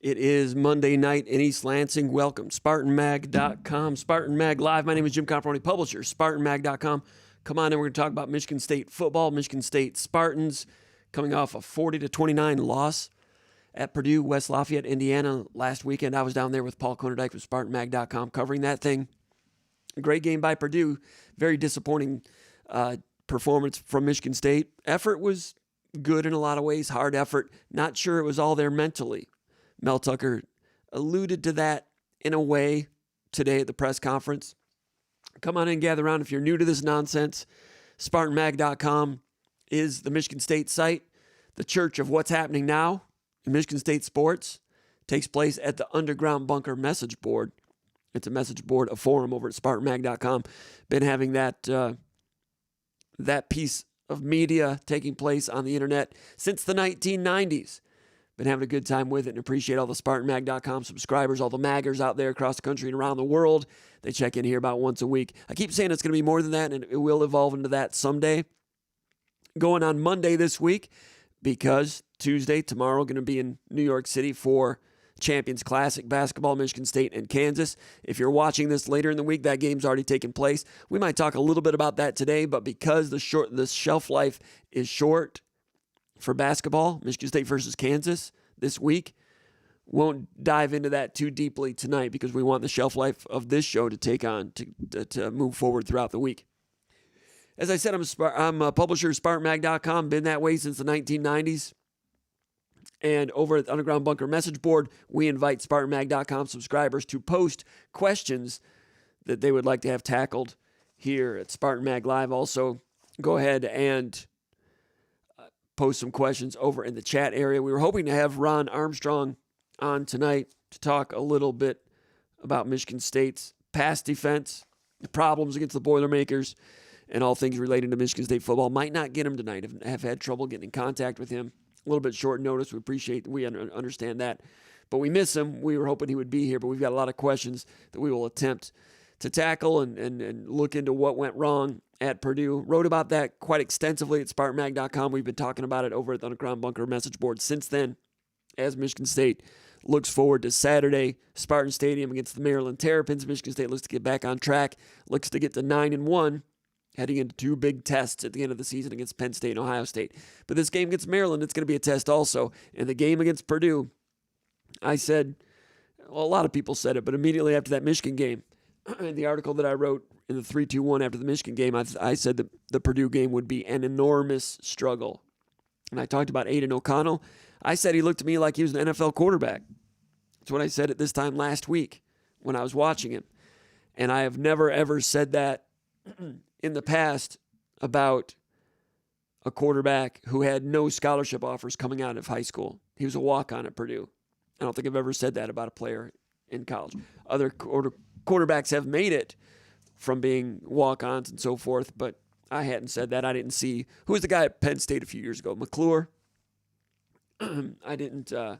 It is Monday night in East Lansing. Welcome, SpartanMag.com. Spartan Mag Live. My name is Jim Comparoni, publisher, SpartanMag.com. Come on in, we're going to talk about Michigan State football. Michigan State Spartans coming off a 40-29 loss at Purdue, West Lafayette, Indiana last weekend. I was down there with Paul Konerdijk with SpartanMag.com covering that thing. Great game by Purdue. Very disappointing performance from Michigan State. Effort was good in a lot of ways, hard effort. Not sure it was all there mentally. Mel Tucker alluded to that in a way today at the press conference. Come on in, gather around if you're new to this nonsense. SpartanMag.com is the Michigan State site. The church of what's happening now in Michigan State sports takes place at the Underground Bunker message board. It's a message board, a forum over at SpartanMag.com. Been having that piece of media taking place on the internet since the 1990s. Been having a good time with it and appreciate all the SpartanMag.com subscribers, all the maggers out there across the country and around the world. They check in here about once a week. I keep saying it's going to be more than that, and it will evolve into that someday. Going on Monday this week, because Tuesday, tomorrow, going to be in New York City for Champions Classic basketball, Michigan State and Kansas. If you're watching this later in the week, that game's already taken place. We might talk a little bit about that today, but because the shelf life is short for basketball, Michigan State versus Kansas this week, won't dive into that too deeply tonight because we want the shelf life of this show to take on, to move forward throughout the week. As I said, I'm a publisher of SpartanMag.com, been that way since the 1990s. And over at the Underground Bunker message board, we invite SpartanMag.com subscribers to post questions that they would like to have tackled here at Spartan Mag Live. Also, go ahead and post some questions over in the chat area. We were hoping to have Ron Armstrong on tonight to talk a little bit about Michigan State's pass defense, the problems against the Boilermakers, and all things related to Michigan State football. Might not get him tonight. Have had trouble getting in contact with him. A little bit short notice. We understand that. But we miss him. We were hoping he would be here, but we've got a lot of questions that we will attempt to tackle and look into what went wrong at Purdue. Wrote about that quite extensively at SpartanMag.com. We've been talking about it over at the Underground Bunker message board since then, as Michigan State looks forward to Saturday, Spartan Stadium against the Maryland Terrapins. Michigan State looks to get back on track, looks to get to 9-1, heading into two big tests at the end of the season against Penn State and Ohio State. But this game against Maryland, it's going to be a test also. And the game against Purdue, I said, well, a lot of people said it, but immediately after that Michigan game, in the article that I wrote in the 3-2-1 after the Michigan game, I said that the Purdue game would be an enormous struggle. And I talked about Aidan O'Connell. I said he looked to me like he was an NFL quarterback. That's what I said at this time last week when I was watching him. And I have never, ever said that in the past about a quarterback who had no scholarship offers coming out of high school. He was a walk-on at Purdue. I don't think I've ever said that about a player in college. Other quarterbacks have made it from being walk-ons and so forth, but I hadn't said that. I didn't see who was the guy at Penn State a few years ago, McClure. I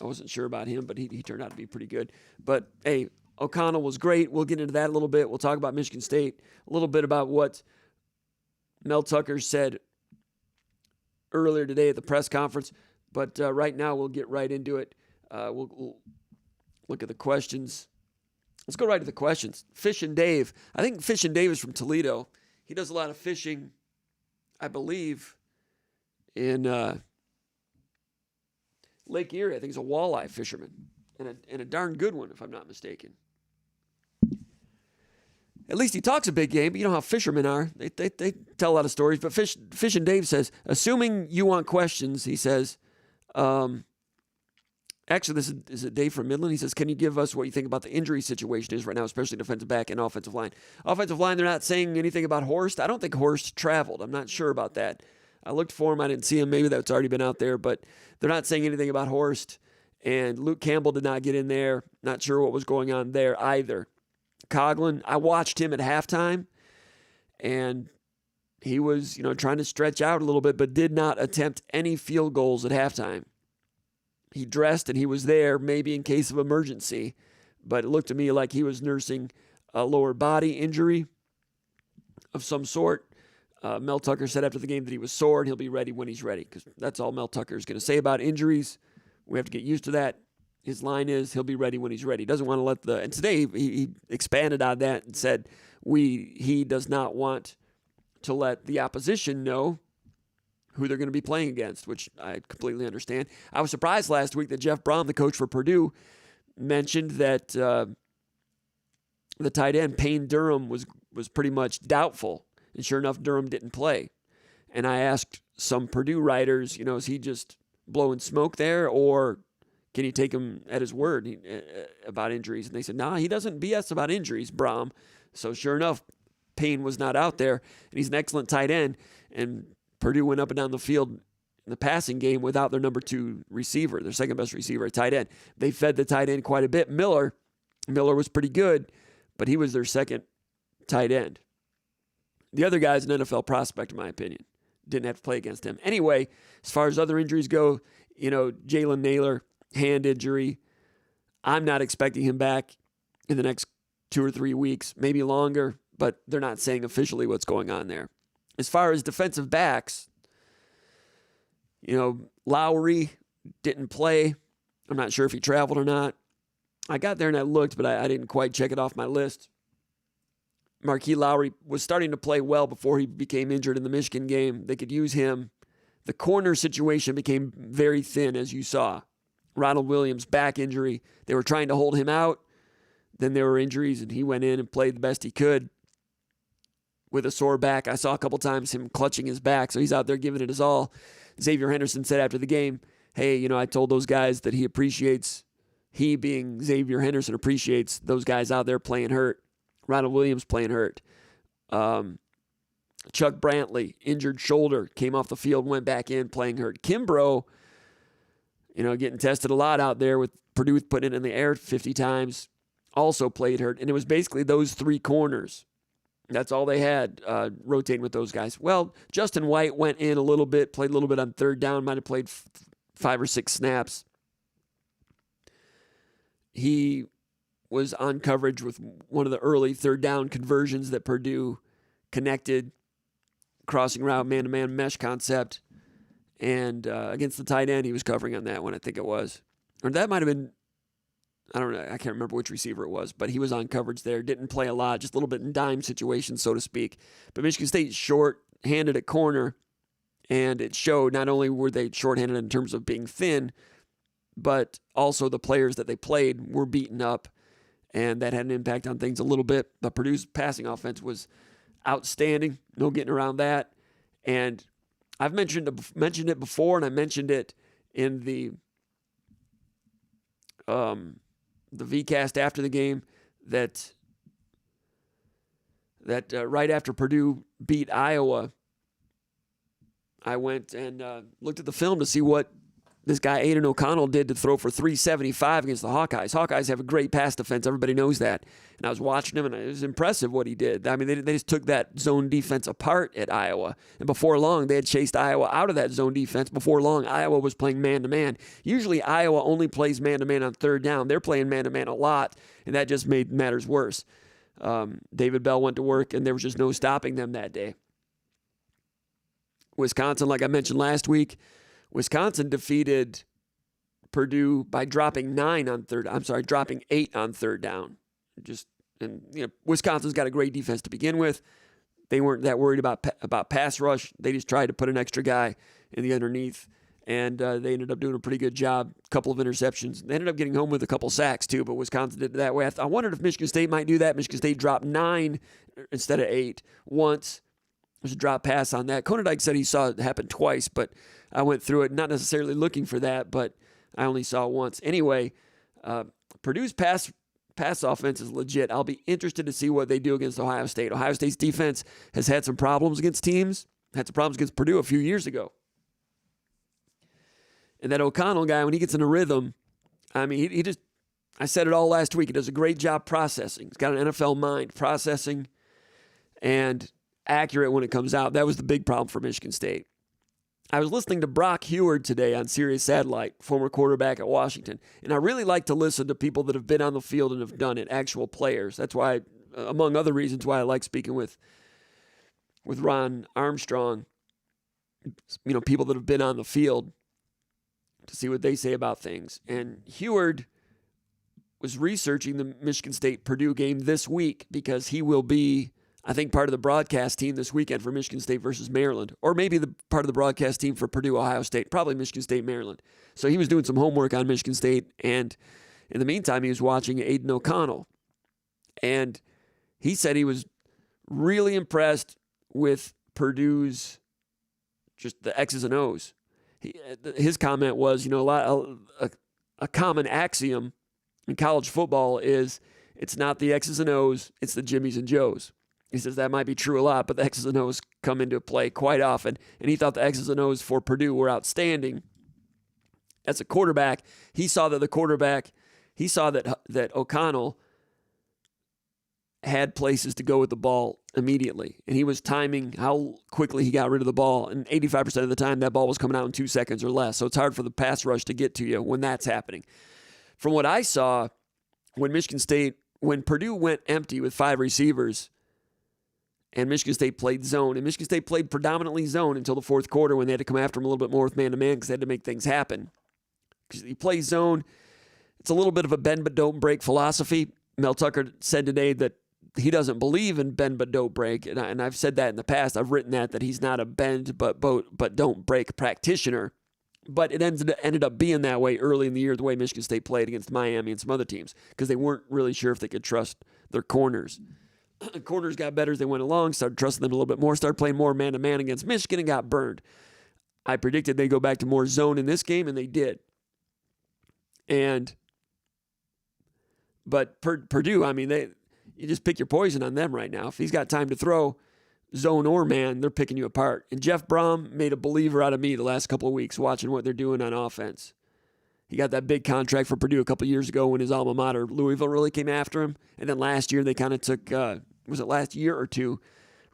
wasn't sure about him, but he turned out to be pretty good. But hey, O'Connell was great. We'll get into that a little bit. We'll talk about Michigan State, a little bit about what Mel Tucker said earlier today at the press conference. But right now, we'll get right into it. We'll look at the questions. Let's go right to the questions. Fishin' Dave. I think Fishin' Dave is from Toledo. He does a lot of fishing, I believe, in Lake Erie. I think he's a walleye fisherman, and a darn good one, if I'm not mistaken. At least he talks a big game, but you know how fishermen are. They tell a lot of stories. But Fishin' Dave says, assuming you want questions, he says, actually, this is a Dave from Midland. He says, can you give us what you think about the injury situation is right now, especially defensive back and offensive line? Offensive line, they're not saying anything about Horst. I don't think Horst traveled. I'm not sure about that. I looked for him. I didn't see him. Maybe that's already been out there, but they're not saying anything about Horst. And Luke Campbell did not get in there. Not sure what was going on there either. Coughlin, I watched him at halftime, and he was, trying to stretch out a little bit, but did not attempt any field goals at halftime. He dressed and he was there maybe in case of emergency, but it looked to me like he was nursing a lower body injury of some sort. Mel Tucker said after the game that he was sore and he'll be ready when he's ready, because that's all Mel Tucker is going to say about injuries. We have to get used to that. His line is he'll be ready when he's ready. He doesn't want to let the – and today he expanded on that and said he does not want to let the opposition know who they're going to be playing against, which I completely understand. I was surprised last week that Jeff Brom, the coach for Purdue, mentioned that the tight end, Payne Durham, was pretty much doubtful. And sure enough, Durham didn't play. And I asked some Purdue writers, is he just blowing smoke there, or can you take him at his word about injuries? And they said, he doesn't BS about injuries, Brom. So sure enough, Payne was not out there, and he's an excellent tight end. And Purdue went up and down the field in the passing game without their number 2 receiver, their second best receiver, a tight end. They fed the tight end quite a bit. Miller was pretty good, but he was their second tight end. The other guy's an NFL prospect, in my opinion. Didn't have to play against him. Anyway, as far as other injuries go, Jalen Naylor, hand injury. I'm not expecting him back in the next 2 or 3 weeks, maybe longer, but they're not saying officially what's going on there. As far as defensive backs, Lowry didn't play. I'm not sure if he traveled or not. I got there and I looked, but I didn't quite check it off my list. Marquis Lowry was starting to play well before he became injured in the Michigan game. They could use him. The corner situation became very thin, as you saw. Ronald Williams, back injury. They were trying to hold him out. Then there were injuries, and he went in and played the best he could with a sore back. I saw a couple times him clutching his back, so he's out there giving it his all. Xavier Henderson said after the game, hey, I told those guys that he being Xavier Henderson, appreciates those guys out there playing hurt. Ronald Williams playing hurt. Chuck Brantley, injured shoulder, came off the field, went back in, playing hurt. Kimbrough, getting tested a lot out there with Purdue putting it in the air 50 times, also played hurt. And it was basically those 3 corners. That's all they had rotating with those guys. Well, Justin White went in a little bit, played a little bit on third down, might have played 5 or 6 snaps. He was on coverage with one of the early third down conversions that Purdue connected, crossing route, man-to-man mesh concept. And against the tight end, he was covering on that one, I think it was. Or that might have been, I don't know, I can't remember which receiver it was, but he was on coverage there. Didn't play a lot, just a little bit in dime situations, so to speak. But Michigan State short-handed at corner, and it showed not only were they short-handed in terms of being thin, but also the players that they played were beaten up, and that had an impact on things a little bit. But Purdue's passing offense was outstanding, no getting around that. And I've mentioned it before, and I mentioned it in the VCast after the game that right after Purdue beat Iowa, I went and looked at the film to see what this guy Aidan O'Connell did to throw for 375 against the Hawkeyes. Hawkeyes have a great pass defense. Everybody knows that. And I was watching him, and it was impressive what he did. I mean, they just took that zone defense apart at Iowa. And before long, they had chased Iowa out of that zone defense. Before long, Iowa was playing man-to-man. Usually, Iowa only plays man-to-man on third down. They're playing man-to-man a lot, and that just made matters worse. David Bell went to work, and there was just no stopping them that day. Wisconsin, like I mentioned last week, Wisconsin defeated Purdue by dropping 8 on third down. Wisconsin's got a great defense to begin with. They weren't that worried about pass rush. They just tried to put an extra guy in the underneath, and they ended up doing a pretty good job. A couple of interceptions. They ended up getting home with a couple sacks too, but Wisconsin did it that way. I wondered if Michigan State might do that. Michigan State dropped 9 instead of 8 once. There's a drop pass on that. Konadike said he saw it happen twice, but I went through it, not necessarily looking for that, but I only saw it once. Anyway, Purdue's pass offense is legit. I'll be interested to see what they do against Ohio State. Ohio State's defense has had some problems against teams, had some problems against Purdue a few years ago. And that O'Connell guy, when he gets in a rhythm, I mean, he just, I said it all last week, he does a great job processing. He's got an NFL mind, processing and accurate when it comes out. That was the big problem for Michigan State. I was listening to Brock Heward today on Sirius Satellite, former quarterback at Washington, and I really like to listen to people that have been on the field and have done it, actual players. That's why, among other reasons, why I like speaking with Ron Armstrong, people that have been on the field to see what they say about things. And Heward was researching the Michigan State-Purdue game this week because he will be, I think, part of the broadcast team this weekend for Michigan State versus Maryland, or maybe the part of the broadcast team for Purdue, Ohio State, probably Michigan State, Maryland. So he was doing some homework on Michigan State, and in the meantime, he was watching Aidan O'Connell. And he said he was really impressed with Purdue's, just the X's and O's. His comment was, a common axiom in college football is it's not the X's and O's, it's the Jimmies and Joes. He says that might be true a lot, but the X's and O's come into play quite often. And he thought the X's and O's for Purdue were outstanding. As a quarterback, he saw that O'Connell had places to go with the ball immediately. And he was timing how quickly he got rid of the ball. And 85% of the time, that ball was coming out in 2 seconds or less. So it's hard for the pass rush to get to you when that's happening. From what I saw, when Purdue went empty with 5 receivers and Michigan State played zone, and Michigan State played predominantly zone until the fourth quarter when they had to come after him a little bit more with man-to-man because they had to make things happen. Because you play zone, it's a little bit of a bend but don't break philosophy. Mel Tucker said today that he doesn't believe in bend but don't break, and I've said that in the past. I've written that he's not a bend but don't break practitioner. But it ended up being that way early in the year, the way Michigan State played against Miami and some other teams, because they weren't really sure if they could trust their corners. Corners got better as they went along, started trusting them a little bit more, started playing more man-to-man against Michigan and got burned. I predicted they'd go back to more zone in this game, and they did. But Purdue, you just pick your poison on them right now. If he's got time to throw, zone or man, they're picking you apart. And Jeff Brom made a believer out of me the last couple of weeks watching what they're doing on offense. He got that big contract for Purdue a couple of years ago when his alma mater, Louisville, really came after him. And then last year they kind of took, was it last year or two,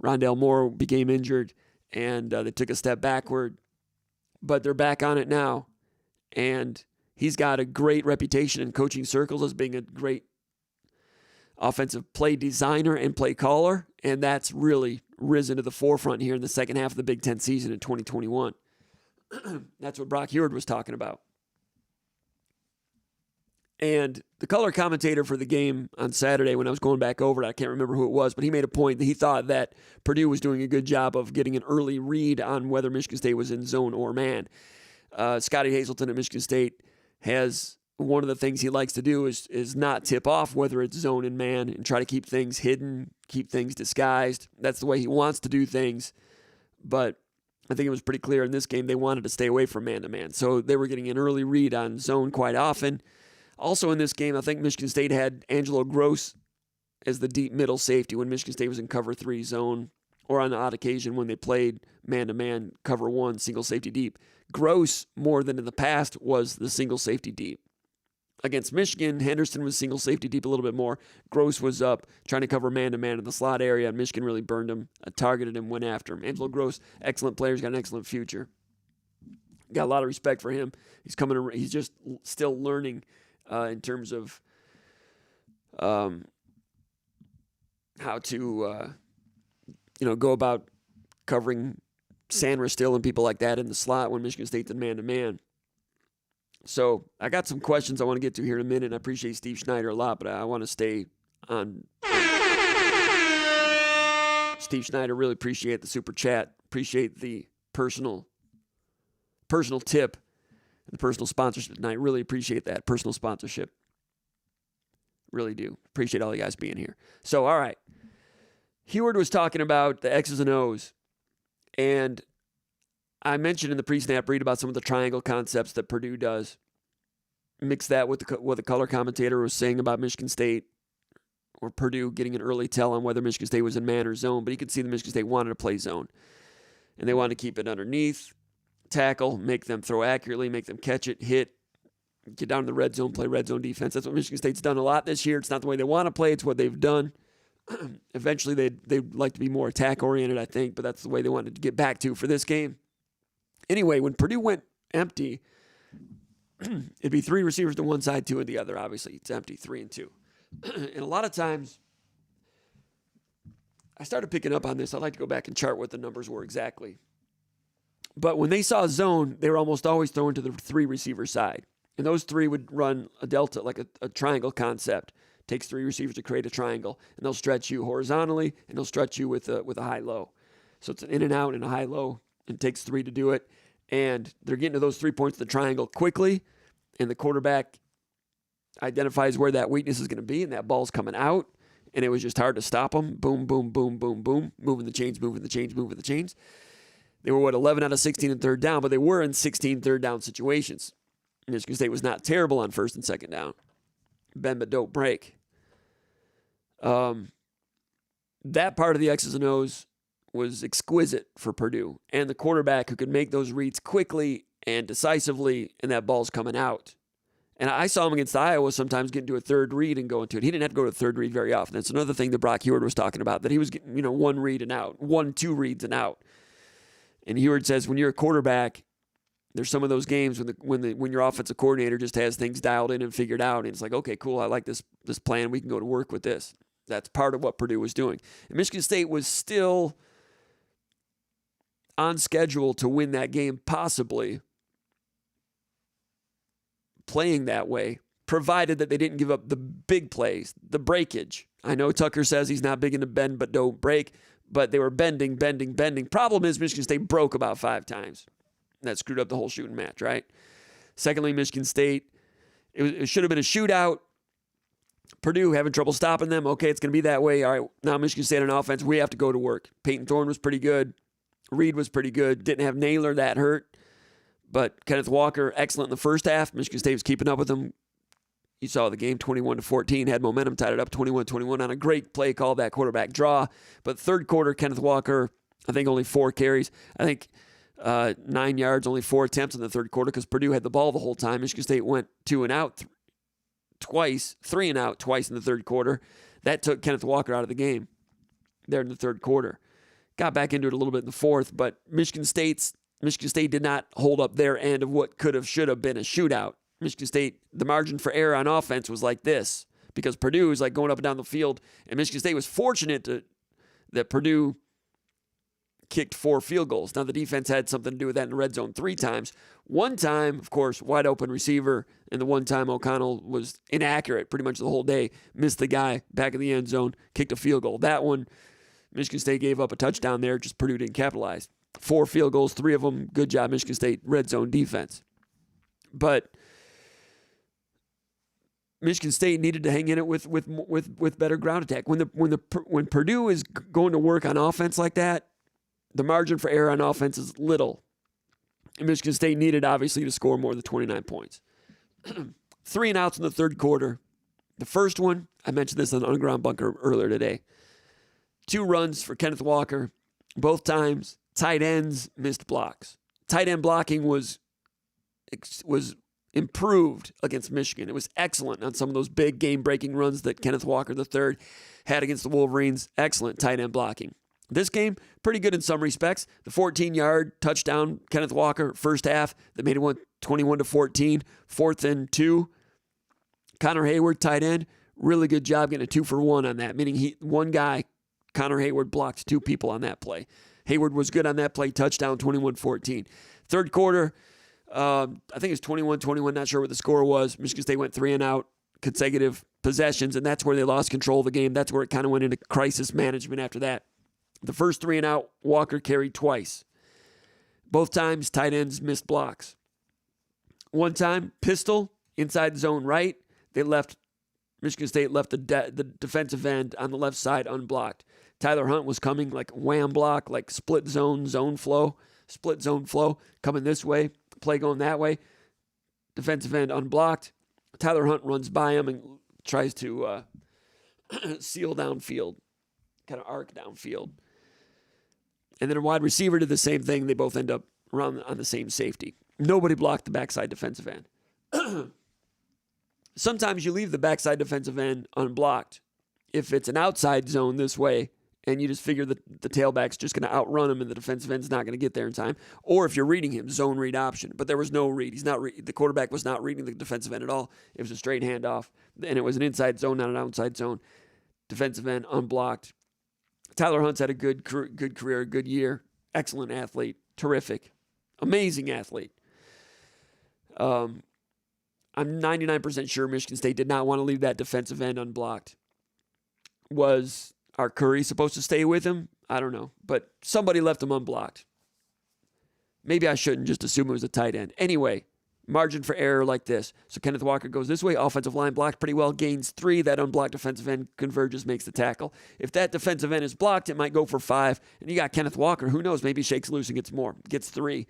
Rondale Moore became injured and they took a step backward. But they're back on it now. And he's got a great reputation in coaching circles as being a great offensive play designer and play caller, and that's really risen to the forefront here in the second half of the Big Ten season in 2021. That's what Brock Heward was talking about. And the color commentator for the game on Saturday, when I was going back over it, I can't remember who it was, but he made a point that he thought that Purdue was doing a good job of getting an early read on whether Michigan State was in zone or man. Scotty Hazelton at Michigan State has one of the things he likes to do is not tip off whether it's zone and man and try to keep things hidden, keep things disguised. That's the way he wants to do things. But I think it was pretty clear in this game they wanted to stay away from man-to-man. So they were getting an early read on zone quite often. Also in this game, I think Michigan State had Angelo Gross as the deep middle safety when Michigan State was in cover 3 zone, or on the odd occasion when they played man-to-man cover 1 single safety deep. Gross, more than in the past, was the single safety deep. Against Michigan, Henderson was single safety deep a little bit more. Gross was up trying to cover man-to-man in the slot area, and Michigan really burned him, targeted him, went after him. Angelo Gross, excellent player. He's got an excellent future. Got a lot of respect for him. He's just still learning in terms of how to go about covering Sandra Still and people like that in the slot when Michigan State's in man-to-man. So I got some questions I want to get to here in a minute. I appreciate Steve Schneider a lot, but I want to stay on Steve Schneider. Really appreciate the super chat. Appreciate the personal tip and the personal sponsorship tonight. Really appreciate that personal sponsorship. Really do. Appreciate all you guys being here. So, all right. Heward was talking about the X's and O's, and I mentioned in the pre-snap read about some of the triangle concepts that Purdue does. Mix that with what the color commentator was saying about Michigan State or Purdue getting an early tell on whether Michigan State was in man or zone, but you could see that Michigan State wanted to play zone. And they wanted to keep it underneath, tackle, make them throw accurately, make them catch it, hit, get down to the red zone, play red zone defense. That's what Michigan State's done a lot this year. It's not the way they want to play. It's what they've done. Eventually, they'd like to be more attack-oriented, I think, but that's the way they wanted to get back to for this game. Anyway, when Purdue went empty, it'd be 3 receivers to one side, 2 on the other. Obviously, it's empty, 3 and 2. And a lot of times, I started picking up on this. I'd like to go back and chart what the numbers were exactly. But when they saw zone, they were almost always throwing to the 3 receiver side. And those three would run a delta, like a triangle concept. Takes three receivers to create a triangle, and they'll stretch you horizontally, and they'll stretch you with a high-low. So it's an in and out and a high-low, and it takes three to do it. And they're getting to those 3 points of the triangle quickly, and the quarterback identifies where that weakness is going to be, and that ball's coming out, and it was just hard to stop them. Boom, boom, boom, boom, boom, moving the chains, moving the chains, moving the chains. They were, 11 out of 16 in third down, but they were in 16 third down situations. Michigan State was not terrible on first and second down. Bend but don't break. That part of the X's and O's was exquisite for Purdue. And the quarterback who could make those reads quickly and decisively, and that ball's coming out. And I saw him against Iowa sometimes getting to a third read and going to it. He didn't have to go to a third read very often. That's another thing that Brock Heward was talking about, that he was getting, one read and out, 1-2 reads and out. And Heward says when you're a quarterback, there's some of those games when your offensive coordinator just has things dialed in and figured out, and it's like, okay, cool, I like this plan. We can go to work with this. That's part of what Purdue was doing. And Michigan State was still on schedule to win that game, possibly playing that way, provided that they didn't give up the big plays, the breakage. I know Tucker says he's not big into bend but don't break, but they were bending. Problem is Michigan State broke about 5 times. That screwed up the whole shooting match, right? Secondly, Michigan State, it should have been a shootout. Purdue having trouble stopping them. Okay, it's going to be that way. All right, now Michigan State on offense, we have to go to work. Peyton Thorne was pretty good. Reed was pretty good. Didn't have Naylor, that hurt. But Kenneth Walker, excellent in the first half. Michigan State was keeping up with them. You saw the game, 21-14, had momentum, tied it up 21-21 on a great play call, that quarterback draw. But third quarter, Kenneth Walker, I think only 4 carries. I think 9 yards, only 4 attempts in the third quarter because Purdue had the ball the whole time. Michigan State went 2 and out twice, 3 and out twice in the third quarter. That took Kenneth Walker out of the game there in the third quarter. Got back into it a little bit in the fourth, but Michigan State did not hold up their end of what should have been a shootout. Michigan State, the margin for error on offense was like this because Purdue was like going up and down the field, and Michigan State was fortunate that Purdue kicked 4 field goals. Now, the defense had something to do with that in the red zone 3 times. One time, of course, wide open receiver, and the one time O'Connell was inaccurate pretty much the whole day, missed the guy back in the end zone, kicked a field goal. That one, Michigan State gave up a touchdown there, just Purdue didn't capitalize. 4 field goals, 3 of them, good job, Michigan State red zone defense. But Michigan State needed to hang in it with better ground attack. When Purdue is going to work on offense like that, the margin for error on offense is little. And Michigan State needed, obviously, to score more than 29 points. 3 and outs in the third quarter. The first one, I mentioned this on Underground Bunker earlier today. 2 runs for Kenneth Walker. Both times, tight ends missed blocks. Tight end blocking was improved against Michigan. It was excellent on some of those big game-breaking runs that Kenneth Walker III had against the Wolverines. Excellent tight end blocking. This game, pretty good in some respects. The 14-yard touchdown, Kenneth Walker, first half, that made it 21-14, 4th and 2. Connor Hayward, tight end, really good job getting a 2-for-1 on that, meaning one guy, Connor Hayward, blocked 2 people on that play. Hayward was good on that play, touchdown, 21-14. Third quarter, I think it was 21-21, not sure what the score was. Michigan State went 3 and out, consecutive possessions, and that's where they lost control of the game. That's where it kind of went into crisis management after that. The first 3 and out, Walker carried twice. Both times, tight ends missed blocks. One time, pistol, inside zone right. Michigan State left the defensive end on the left side unblocked. Tyler Hunt was coming like wham block, like split zone flow, coming this way, play going that way. Defensive end unblocked. Tyler Hunt runs by him and tries to seal downfield, kind of arc downfield. And then a wide receiver did the same thing. They both end up around on the same safety. Nobody blocked the backside defensive end. Sometimes you leave the backside defensive end unblocked. If it's an outside zone this way, and you just figure that the tailback's just going to outrun him and the defensive end's not going to get there in time. Or if you're reading him, zone read option. But there was no read. The quarterback was not reading the defensive end at all. It was a straight handoff. And it was an inside zone, not an outside zone. Defensive end unblocked. Tyler Hunt's had a good career, good year. Excellent athlete. Terrific. Amazing athlete. I'm 99% sure Michigan State did not want to leave that defensive end unblocked. Was our Curry supposed to stay with him? I don't know. But somebody left him unblocked. Maybe I shouldn't just assume it was a tight end. Anyway, margin for error like this. So Kenneth Walker goes this way. Offensive line blocked pretty well. Gains 3. That unblocked defensive end converges, makes the tackle. If that defensive end is blocked, it might go for 5. And you got Kenneth Walker. Who knows? Maybe shakes loose and gets more. Gets 3.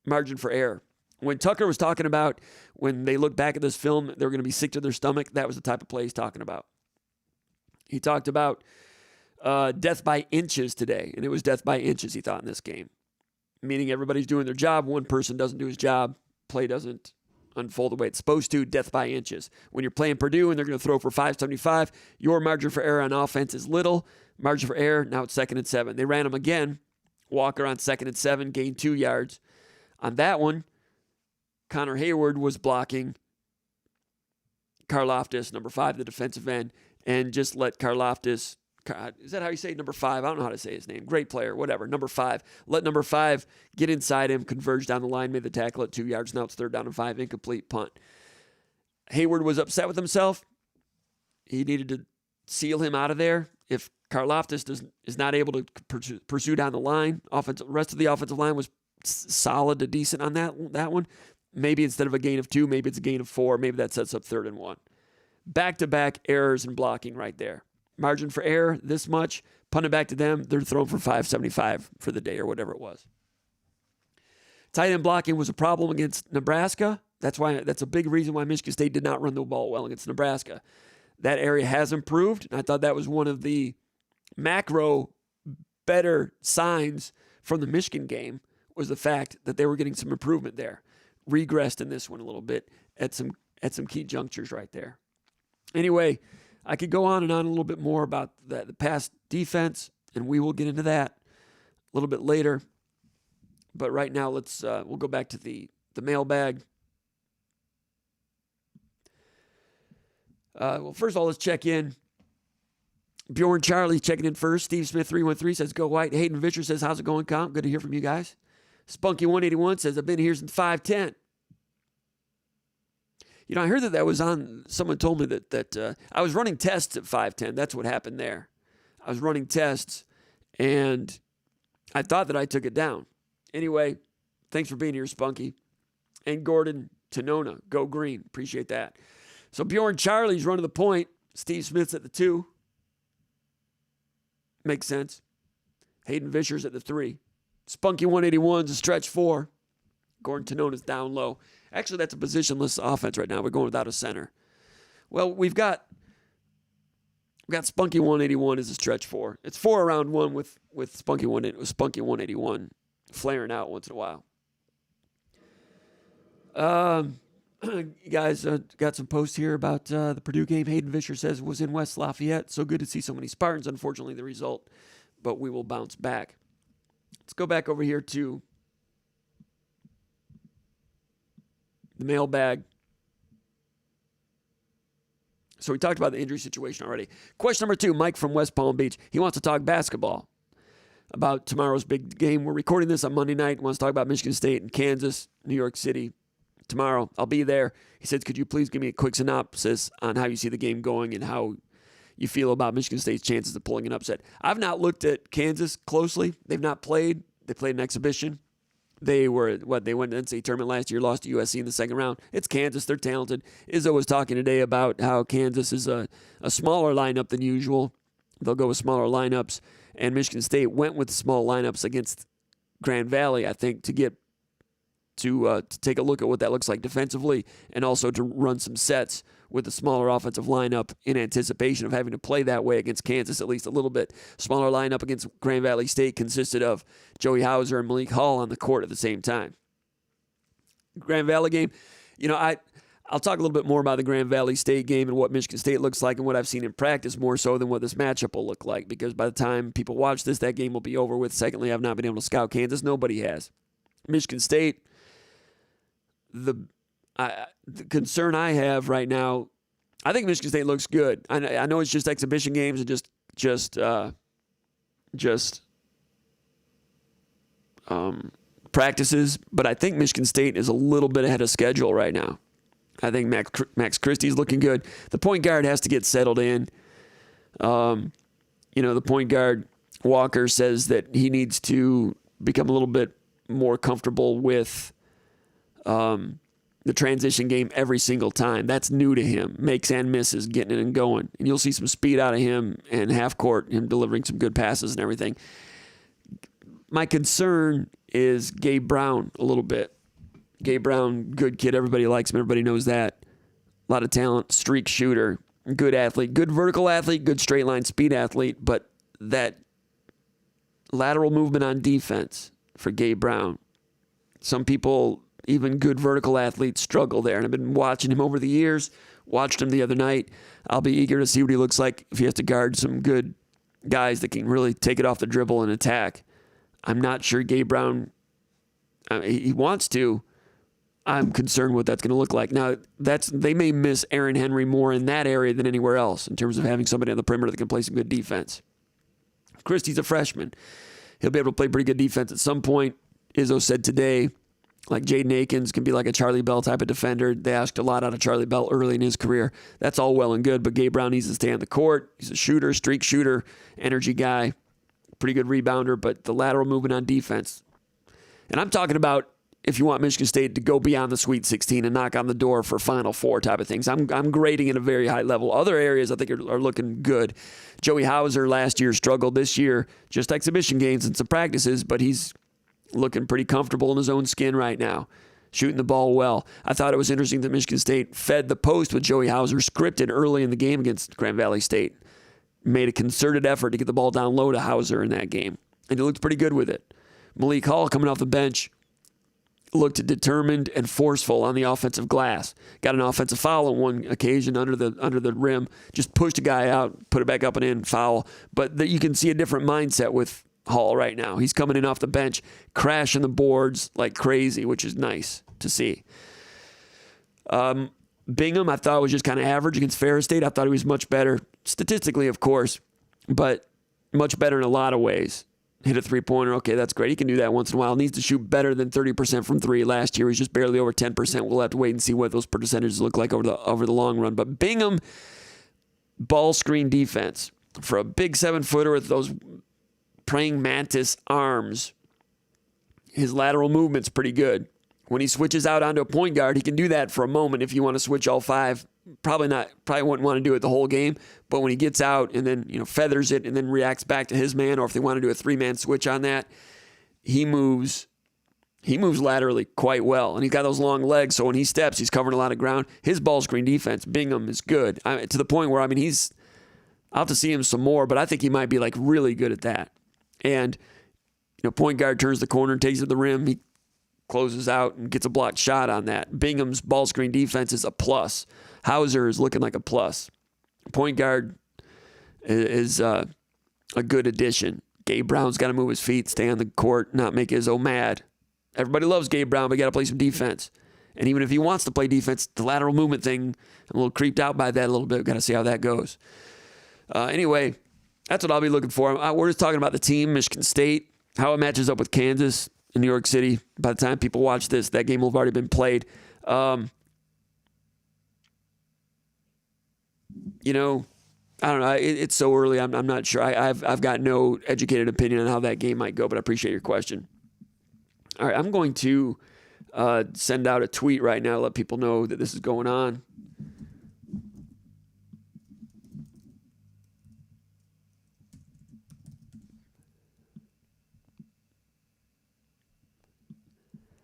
Margin for error. When Tucker was talking about when they look back at this film, they're going to be sick to their stomach, that was the type of play he's talking about. He talked about death by inches today, and it was death by inches, he thought, in this game. Meaning everybody's doing their job. One person doesn't do his job. Play doesn't unfold the way it's supposed to. Death by inches. When you're playing Purdue and they're going to throw for 575, your margin for error on offense is little. Margin for error, now it's 2nd and 7. They ran him again. Walker on 2nd and 7, gained 2 yards. On that one, Connor Hayward was blocking Karlaftis, number 5, the defensive end, and just let Karlaftis, is that how you say it? Number 5? I don't know how to say his name. Great player, whatever. Number 5. Let number 5 get inside him, converge down the line, made the tackle at 2 yards. Now it's 3rd down and 5, incomplete punt. Hayward was upset with himself. He needed to seal him out of there. If Karlaftis is not able to pursue down the line, rest of the offensive line was solid to decent on that one. Maybe instead of a gain of 2, maybe it's a gain of 4. Maybe that sets up 3rd and 1. Back-to-back errors in blocking right there. Margin for error, this much. Punt it back to them. They're thrown for 575 for the day or whatever it was. Tight end blocking was a problem against Nebraska. That's a big reason why Michigan State did not run the ball well against Nebraska. That area has improved, and I thought that was one of the macro better signs from the Michigan game was the fact that they were getting some improvement there. Regressed in this one a little bit at some key junctures right there. Anyway, I could go on and on a little bit more about the pass defense, and we will get into that a little bit later. But right now, we'll go back to the mailbag. Well, first of all, let's check in. Bjorn Charlie checking in first. Steve Smith 313 says, "Go White." Hayden Vischer says, "How's it going, Comp? Good to hear from you guys." Spunky 181 says, "I've been here since 5:10. You know, I heard that was on, someone told me that I was running tests at 5:10. That's what happened there. I was running tests, and I thought that I took it down. Anyway, thanks for being here, Spunky. And Gordon Tanona, go green. Appreciate that. So Bjorn Charlie's running the point. Steve Smith's at the 2. Makes sense. Hayden Vischer's at the 3. Spunky 181's a stretch 4. Gordon Tanona's down low. Actually, that's a positionless offense right now. We're going without a center. Well, we've got Spunky 181 as a stretch 4. It's 4 around 1 with Spunky 181 flaring out once in a while. You guys got some posts here about the Purdue game. Hayden Vischer says was in West Lafayette. So good to see so many Spartans. Unfortunately, the result, but we will bounce back. Let's go back over here to the mailbag. So we talked about the injury situation already. Question number 2, Mike from West Palm Beach. He wants to talk basketball about tomorrow's big game. We're recording this on Monday night. He wants to talk about Michigan State and Kansas, New York City tomorrow. I'll be there. He says, could you please give me a quick synopsis on how you see the game going and how you feel about Michigan State's chances of pulling an upset? I've not looked at Kansas closely. They've not played. They played an exhibition. They went to the NCAA tournament last year, lost to USC in the second round. It's Kansas. They're talented. Izzo was talking today about how Kansas is a smaller lineup than usual. They'll go with smaller lineups. And Michigan State went with small lineups against Grand Valley, I think, to get to take a look at what that looks like defensively and also to run some sets with a smaller offensive lineup in anticipation of having to play that way against Kansas at least a little bit. Smaller lineup against Grand Valley State consisted of Joey Hauser and Malik Hall on the court at the same time. Grand Valley game, I'll talk a little bit more about the Grand Valley State game and what Michigan State looks like and what I've seen in practice more so than what this matchup will look like, because by the time people watch this, that game will be over with. Secondly, I've not been able to scout Kansas. Nobody has. Michigan State, the concern I have right now, I think Michigan State looks good. I know it's just exhibition games and just practices, but I think Michigan State is a little bit ahead of schedule right now. I think Max Christie's looking good. The point guard has to get settled in. The point guard, Walker, says that he needs to become a little bit more comfortable with the transition game every single time. That's new to him. Makes and misses, getting it and going. And you'll see some speed out of him and half court, him delivering some good passes and everything. My concern is Gabe Brown a little bit. Gabe Brown, good kid. Everybody likes him. Everybody knows that. A lot of talent, streak shooter, good athlete, good vertical athlete, good straight line speed athlete. But that lateral movement on defense for Gabe Brown, some people, even good vertical athletes, struggle there. And I've been watching him over the years, watched him the other night. I'll be eager to see what he looks like if he has to guard some good guys that can really take it off the dribble and attack. I'm not sure Gabe Brown, he wants to. I'm concerned what that's going to look like. Now, they may miss Aaron Henry more in that area than anywhere else in terms of having somebody on the perimeter that can play some good defense. Christie's a freshman. He'll be able to play pretty good defense at some point. Izzo said today, like Jaden Akins can be like a Charlie Bell type of defender. They asked a lot out of Charlie Bell early in his career. That's all well and good, but Gabe Brown needs to stay on the court. He's a shooter, streak shooter, energy guy, pretty good rebounder, but the lateral movement on defense. And I'm talking about if you want Michigan State to go beyond the Sweet 16 and knock on the door for Final Four type of things. I'm grading at a very high level. Other areas I think are looking good. Joey Hauser last year struggled. This year, just exhibition games and some practices, but he's looking pretty comfortable in his own skin right now, shooting the ball well. I thought it was interesting that Michigan State fed the post with Joey Hauser scripted early in the game against Grand Valley State. Made a concerted effort to get the ball down low to Hauser in that game, and he looked pretty good with it. Malik Hall coming off the bench looked determined and forceful on the offensive glass. Got an offensive foul on one occasion under the rim. Just pushed a guy out, put it back up and in, foul. But you can see a different mindset with Hall right now. He's coming in off the bench, crashing the boards like crazy, which is nice to see. Bingham, I thought was just kind of average against Ferris State. I thought he was much better, statistically, of course, but much better in a lot of ways. Hit a three-pointer. Okay, that's great. He can do that once in a while. Needs to shoot better than 30% from three. Last year, he was just barely over 10%. We'll have to wait and see what those percentages look like over the long run. But Bingham, ball screen defense. For a big 7-footer with those praying mantis arms, his lateral movement's pretty good. When he switches out onto a point guard, he can do that for a moment if you want to switch all five. Probably wouldn't want to do it the whole game, but when he gets out and then feathers it and then reacts back to his man, or if they want to do a 3-man switch on that, he moves laterally quite well, and he's got those long legs, so when he steps, he's covering a lot of ground. His ball screen defense, Bingham, is good to the point where I'll have to see him some more, but I think he might be like really good at that. And point guard turns the corner and takes it to the rim. He closes out and gets a blocked shot on that. Bingham's ball screen defense is a plus. Hauser is looking like a plus. Point guard is a good addition. Gabe Brown's got to move his feet, stay on the court, not make Izzo mad. Everybody loves Gabe Brown, but you got to play some defense. And even if he wants to play defense, the lateral movement thing, I'm a little creeped out by that a little bit. Got to see how that goes. Anyway, that's what I'll be looking for. We're just talking about the team, Michigan State, how it matches up with Kansas in New York City. By the time people watch this, that game will have already been played. I don't know. It's so early. I'm not sure. I've got no educated opinion on how that game might go, but I appreciate your question. All right, I'm going to send out a tweet right now to let people know that this is going on.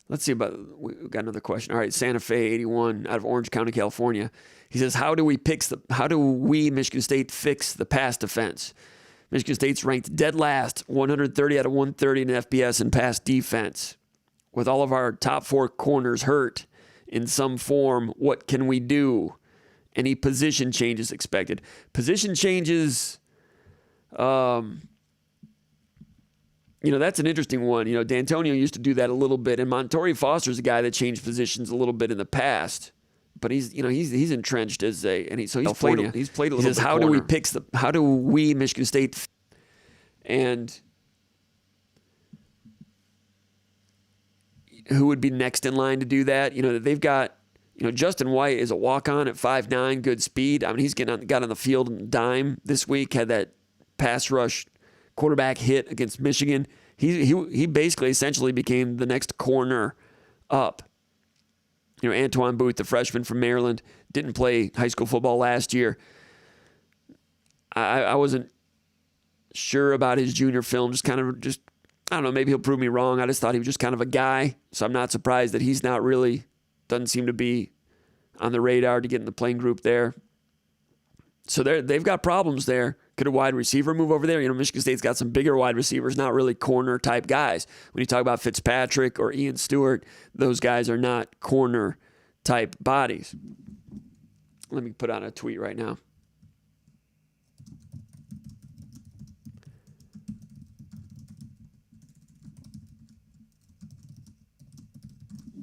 Let's see we got another question. All right, Santa Fe 81 out of Orange County, California. He says, how do we, Michigan State, fix the pass defense? Michigan State's ranked dead last, 130 out of 130 in FBS in pass defense. With all of our top 4 corners hurt in some form, what can we do? Any position changes expected? Position changes, that's an interesting one. D'Antonio used to do that a little bit, and Montori Foster's a guy that changed positions a little bit in the past. But he's entrenched as he's played a little. He says, how do we Michigan State, and who would be next in line to do that? They've got Justin White is a walk-on at 5'9", good speed. I mean, he's got on the field on a dime this week, had that pass rush quarterback hit against Michigan. He basically essentially became the next corner up. Antoine Booth, the freshman from Maryland, didn't play high school football last year. I wasn't sure about his junior film, I don't know, maybe he'll prove me wrong. I just thought he was just kind of a guy, so I'm not surprised that he's not really, doesn't seem to be on the radar to get in the playing group there. So they've got problems there. Could a wide receiver move over there? Michigan State's got some bigger wide receivers, not really corner-type guys. When you talk about Fitzpatrick or Ian Stewart, those guys are not corner-type bodies. Let me put on a tweet right now.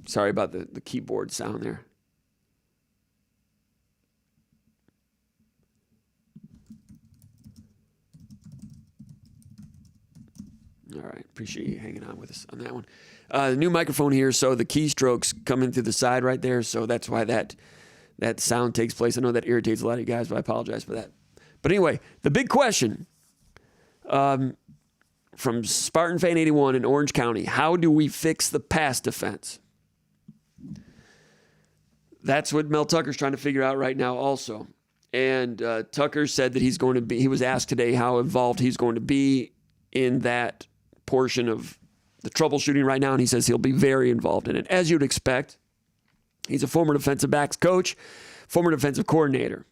Sorry about the keyboard sound there. All right, appreciate you hanging on with us on that one. The new microphone here, so the keystrokes come in through the side right there, so that's why that sound takes place. I know that irritates a lot of you guys, but I apologize for that. But anyway, the big question from Spartan Fan 81 in Orange County, how do we fix the pass defense? That's what Mel Tucker's trying to figure out right now also. And Tucker said that he was asked today how involved he's going to be in that portion of the troubleshooting right now, and he says he'll be very involved in it, as you'd expect. He's a former defensive backs coach, former defensive coordinator,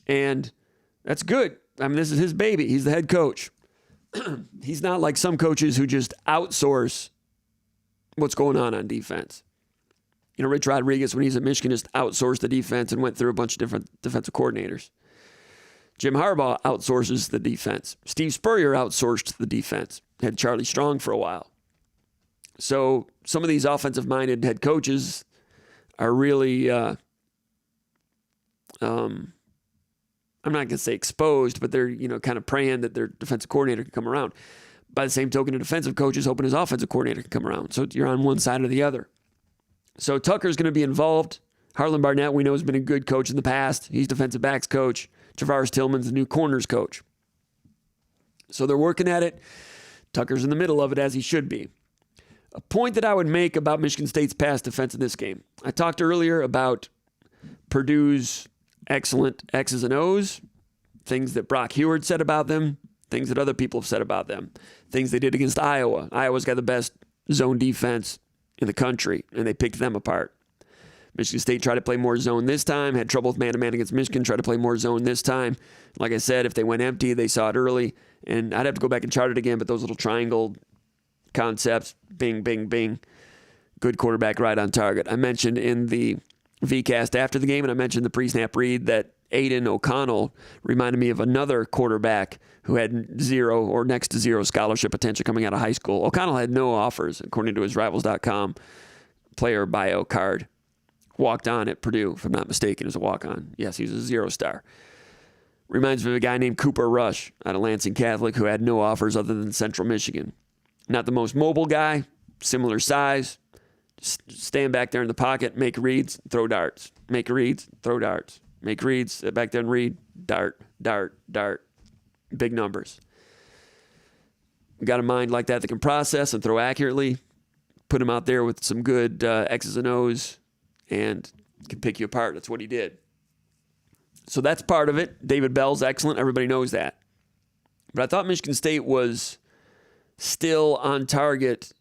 and that's good. I mean, this is his baby. He's the head coach. He's not like some coaches who just outsource what's going on defense. Rich Rodriguez, when he's at Michigan, just outsourced the defense and went through a bunch of different defensive coordinators. Jim Harbaugh outsources the defense. Steve Spurrier outsourced the defense. Had Charlie Strong for a while. So some of these offensive-minded head coaches are really, I'm not going to say exposed, but they're, kind of praying that their defensive coordinator can come around. By the same token, a defensive coach is hoping his offensive coordinator can come around. So you're on one side or the other. So Tucker's going to be involved. Harlan Barnett, we know, has been a good coach in the past. He's defensive backs coach. Travaris Tillman's the new corners coach. So they're working at it. Tucker's in the middle of it, as he should be. A point that I would make about Michigan State's pass defense in this game. I talked earlier about Purdue's excellent X's and O's, things that Brock Heward said about them, things that other people have said about them, things they did against Iowa. Iowa's got the best zone defense in the country, and they picked them apart. Michigan State tried to play more zone this time, had trouble with man-to-man against Michigan, tried to play more zone this time. Like I said, if they went empty, they saw it early, and I'd have to go back and chart it again, but those little triangle concepts, bing, bing, bing, good quarterback right on target. I mentioned in the VCast after the game, and I mentioned the pre-snap read that Aidan O'Connell reminded me of another quarterback who had zero or next to zero scholarship potential coming out of high school. O'Connell had no offers, according to his Rivals.com player bio card. Walked on at Purdue, if I'm not mistaken, as a walk-on. Yes, he was a 0-star. Reminds me of a guy named Cooper Rush out of Lansing Catholic who had no offers other than Central Michigan. Not the most mobile guy, similar size. Stand back there in the pocket, make reads, throw darts. Make reads, throw darts. Make reads, sit back there and read, dart, dart, dart. Big numbers. We got a mind like that can process and throw accurately. Put him out there with some good X's and O's and can pick you apart. That's what he did. So that's part of it. David Bell's excellent. Everybody knows that. But I thought Michigan State was still on target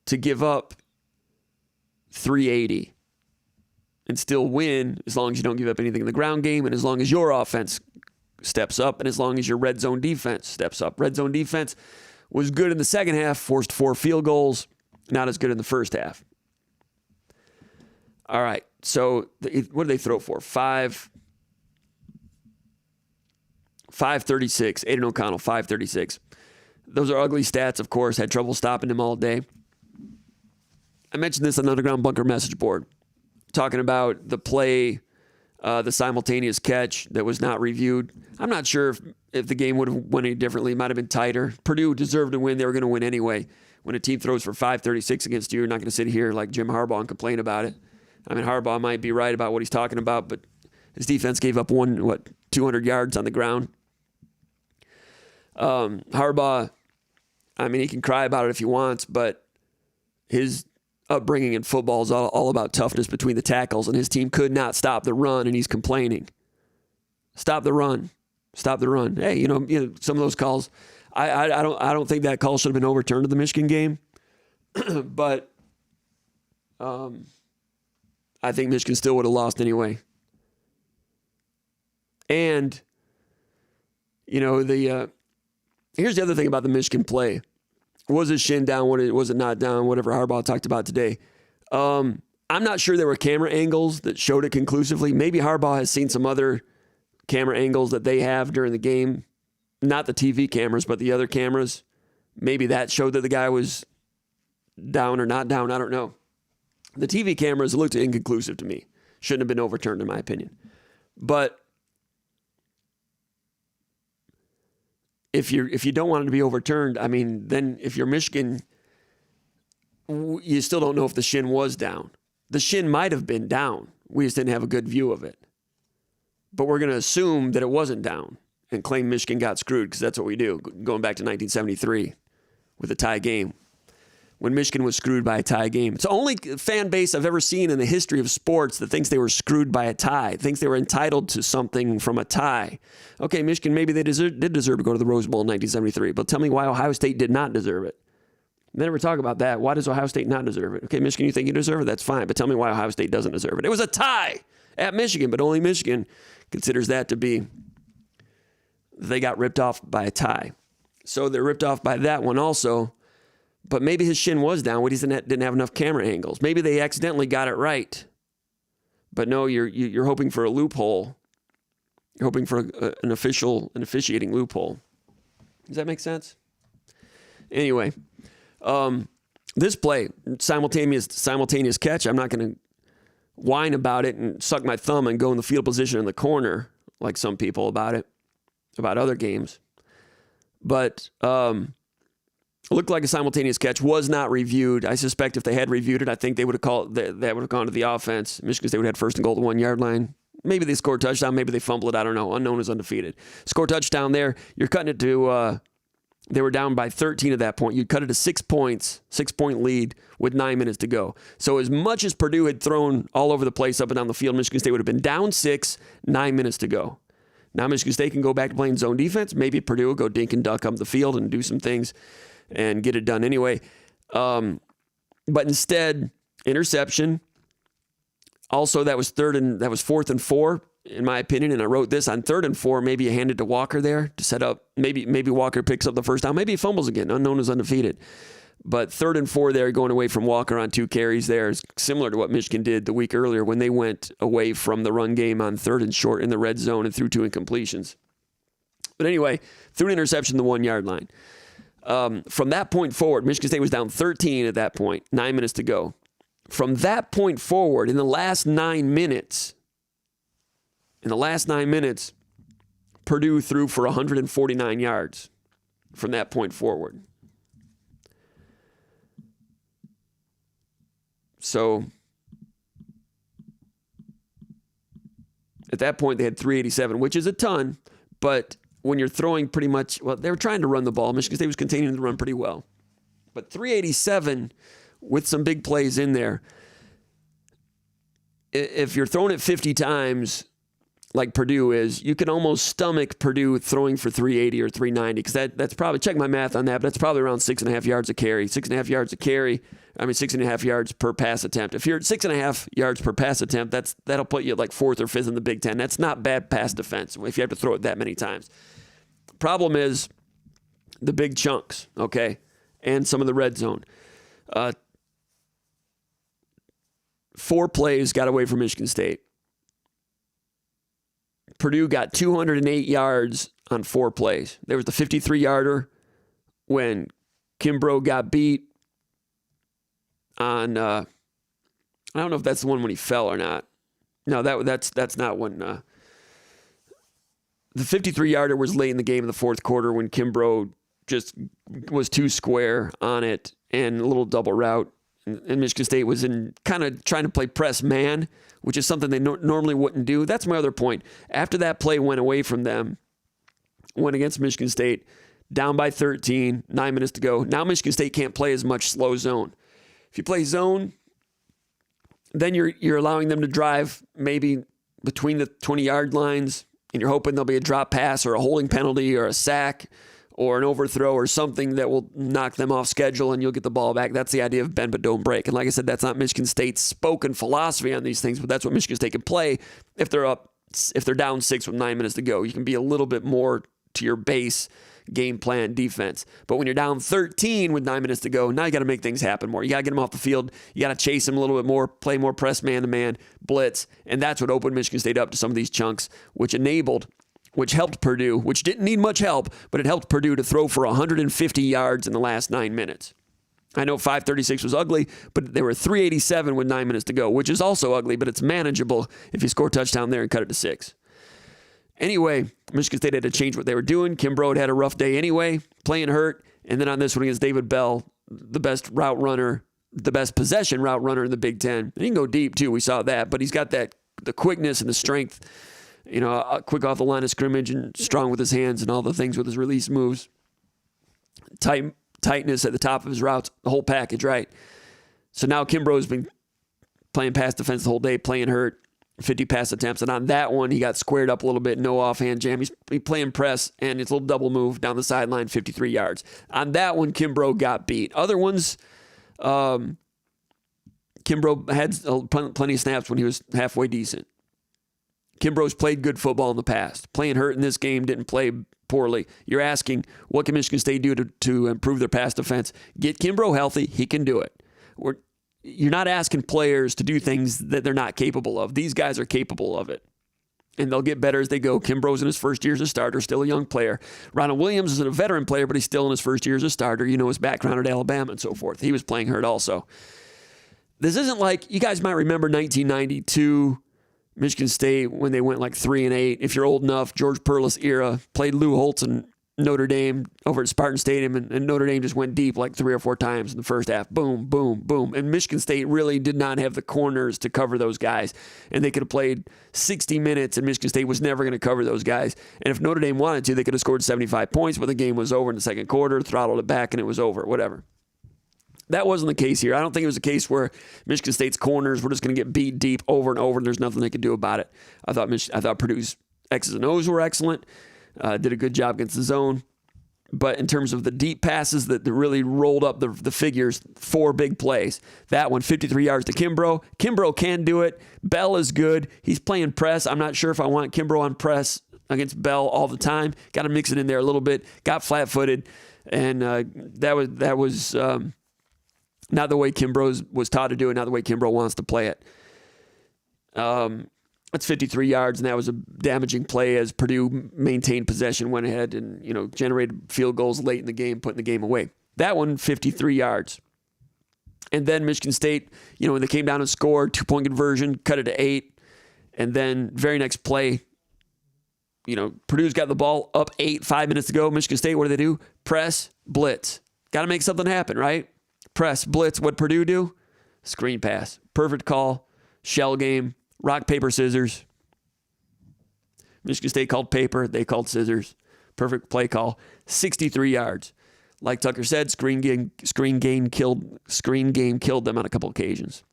to give up 380 and still win as long as you don't give up anything in the ground game and as long as your offense steps up and as long as your red zone defense steps up. Red zone defense was good in the second half, forced 4 field goals, not as good in the first half. All right, so what did they throw for? 536. Aidan O'Connell, 536. Those are ugly stats, of course. Had trouble stopping him all day. I mentioned this on the Underground Bunker message board, talking about the play, the simultaneous catch that was not reviewed. I'm not sure if the game would have went any differently. It might have been tighter. Purdue deserved to win. They were going to win anyway. When a team throws for 536 against you, you're not going to sit here like Jim Harbaugh and complain about it. I mean, Harbaugh might be right about what he's talking about, but his defense gave up 200 yards on the ground. Harbaugh, I mean, he can cry about it if he wants, but his upbringing in football is all about toughness between the tackles, and his team could not stop the run, and he's complaining. Stop the run. Stop the run. Hey, you know, some of those calls, I don't think that call should have been overturned in the Michigan game, but I think Michigan still would have lost anyway. And, you know, here's the other thing about the Michigan play. Was his shin down? Was it not down? Whatever Harbaugh talked about today. I'm not sure there were camera angles that showed it conclusively. Maybe Harbaugh has seen some other camera angles that they have during the game. Not the TV cameras, but the other cameras. Maybe that showed that the guy was down or not down. I don't know. The TV cameras looked inconclusive to me. Shouldn't have been overturned, in my opinion. But if you don't want it to be overturned, I mean, then if you're Michigan, you still don't know if the shin was down. The shin might have been down. We just didn't have a good view of it. But we're going to assume that it wasn't down and claim Michigan got screwed, because that's what we do, going back to 1973 with a tie game, when Michigan was screwed by a tie game. It's the only fan base I've ever seen in the history of sports that thinks they were screwed by a tie, thinks they were entitled to something from a tie. Okay, Michigan, maybe they did deserve to go to the Rose Bowl in 1973, but tell me why Ohio State did not deserve it. They never talk about that. Why does Ohio State not deserve it? Okay, Michigan, you think you deserve it? That's fine, but tell me why Ohio State doesn't deserve it. It was a tie at Michigan, but only Michigan considers that to be, they got ripped off by a tie. So they're ripped off by that one also. But maybe his shin was down. We just didn't have enough camera angles. Maybe they accidentally got it right. But no, you're hoping for a loophole. You're hoping for an officiating loophole. Does that make sense? Anyway, this play, simultaneous catch. I'm not going to whine about it and suck my thumb and go in the field position in the corner like some people about other games. But it looked like a simultaneous catch, was not reviewed. I suspect if they had reviewed it, I think they would have that would have gone to the offense. Michigan State would have had first and goal at the 1 yard line. Maybe they scored a touchdown. Maybe they fumbled it. I don't know. Unknown is undefeated. Score touchdown there. You're cutting it to, they were down by 13 at that point. You'd cut it to 6 points, 6-point lead with 9 minutes to go. So as much as Purdue had thrown all over the place up and down the field, Michigan State would have been down 6, 9 minutes to go. Now Michigan State can go back to playing zone defense. Maybe Purdue will go dink and duck up the field and do some things and get it done anyway. But instead, interception. Also, that was 4th and 4, in my opinion. And I wrote this on 3rd and 4. Maybe you hand it to Walker there to set up. Maybe Walker picks up the first down. Maybe he fumbles again. Unknown is undefeated. But 3rd and 4 there, going away from Walker on 2 carries there is similar to what Michigan did the week earlier when they went away from the run game on 3rd and short in the red zone and threw 2 incompletions. But anyway, threw an interception to the 1 yard line. From that point forward, Michigan State was down 13 at that point, 9 minutes to go. From that point forward, in the last 9 minutes, Purdue threw for 149 yards from that point forward. So at that point, they had 387, which is a ton, but when you're throwing pretty much, well, they were trying to run the ball. Michigan State was continuing to run pretty well. But 387 with some big plays in there, if you're throwing it 50 times like Purdue is, you can almost stomach Purdue throwing for 380 or 390 because that's probably, check my math on that, but that's probably around 6.5 yards a carry. 6.5 yards a carry, 6.5 yards per pass attempt. If you're at 6.5 yards per pass attempt, that'll put you at like 4th or 5th in the Big Ten. That's not bad pass defense if you have to throw it that many times. Problem is the big chunks, okay, and some of the red zone. 4 plays got away from Michigan State. Purdue got 208 yards on 4 plays. There was the 53-yarder when Kimbrough got beat on, I don't know if that's the one when he fell or not. No, that's not when, the 53-yarder was late in the game in the 4th quarter when Kimbrough just was too square on it and a little double route and Michigan State was in kind of trying to play press man, which is something they normally wouldn't do. That's my other point. After that play went away from them, went against Michigan State, down by 13, 9 minutes to go. Now Michigan State can't play as much slow zone. If you play zone, then you're allowing them to drive maybe between the 20-yard lines, and you're hoping there'll be a drop pass or a holding penalty or a sack or an overthrow or something that will knock them off schedule and you'll get the ball back. That's the idea of bend but don't break. And like I said, that's not Michigan State's spoken philosophy on these things, but that's what Michigan State can play if they're down 6 with 9 minutes to go. You can be a little bit more to your base game plan defense. But when you're down 13 with 9 minutes to go, now you got to make things happen more. You got to get them off the field. You got to chase them a little bit more, play more press man-to-man, blitz. And that's what opened Michigan State up to some of these chunks, which helped Purdue, which didn't need much help, but it helped Purdue to throw for 150 yards in the last 9 minutes. I know 536 was ugly, but they were 387 with 9 minutes to go, which is also ugly, but it's manageable if you score a touchdown there and cut it to 6. Anyway, Michigan State had to change what they were doing. Kimbrough had a rough day anyway, playing hurt. And then on this one against David Bell, the best route runner, the best possession route runner in the Big Ten. And he can go deep too, we saw that. But he's got the quickness and the strength, quick off the line of scrimmage and strong with his hands and all the things with his release moves. Tightness at the top of his routes, the whole package, right? So now Kimbrough's been playing pass defense the whole day, playing hurt. 50 pass attempts, and on that one, he got squared up a little bit, no offhand jam. He's playing press, and it's a little double move down the sideline, 53 yards. On that one, Kimbrough got beat. Other ones, Kimbrough had plenty of snaps when he was halfway decent. Kimbrough's played good football in the past. Playing hurt in this game, didn't play poorly. You're asking, what can Michigan State do to improve their pass defense? Get Kimbrough healthy. He can do it. You're not asking players to do things that they're not capable of. These guys are capable of it. And they'll get better as they go. Kimbrough's in his first year as a starter, still a young player. Ronald Williams is a veteran player, but he's still in his first year as a starter. You know his background at Alabama and so forth. He was playing hurt also. This isn't like, you guys might remember 1992, Michigan State, when they went like 3-8. If you're old enough, George Perlis era, played Lou Holtz and Notre Dame over at Spartan Stadium, and Notre Dame just went deep like 3 or 4 times in the first half. Boom, boom, boom. And Michigan State really did not have the corners to cover those guys. And they could have played 60 minutes, and Michigan State was never going to cover those guys. And if Notre Dame wanted to, they could have scored 75 points, but the game was over in the second quarter, throttled it back, and it was over, whatever. That wasn't the case here. I don't think it was a case where Michigan State's corners were just going to get beat deep over and over, and there's nothing they could do about it. I thought Purdue's X's and O's were excellent. Did a good job against the zone. But in terms of the deep passes that really rolled up the figures, 4 big plays. That one, 53 yards to Kimbrough. Kimbrough can do it. Bell is good. He's playing press. I'm not sure if I want Kimbrough on press against Bell all the time. Got to mix it in there a little bit. Got flat-footed. And that was not the way Kimbrough was taught to do it, not the way Kimbrough wants to play it. That's 53 yards, and that was a damaging play as Purdue maintained possession, went ahead and generated field goals late in the game, putting the game away. That one, 53 yards. And then Michigan State, when they came down and scored, 2-point conversion, cut it to 8. And then very next play, Purdue's got the ball up 8, 5 minutes to go. Michigan State, what do? Press, blitz. Got to make something happen, right? Press, blitz. What'd Purdue do? Screen pass. Perfect call. Shell game. Rock, paper, scissors. Michigan State called paper. They called scissors. Perfect play call. 63 yards. Like Tucker said, screen game killed them on a couple occasions.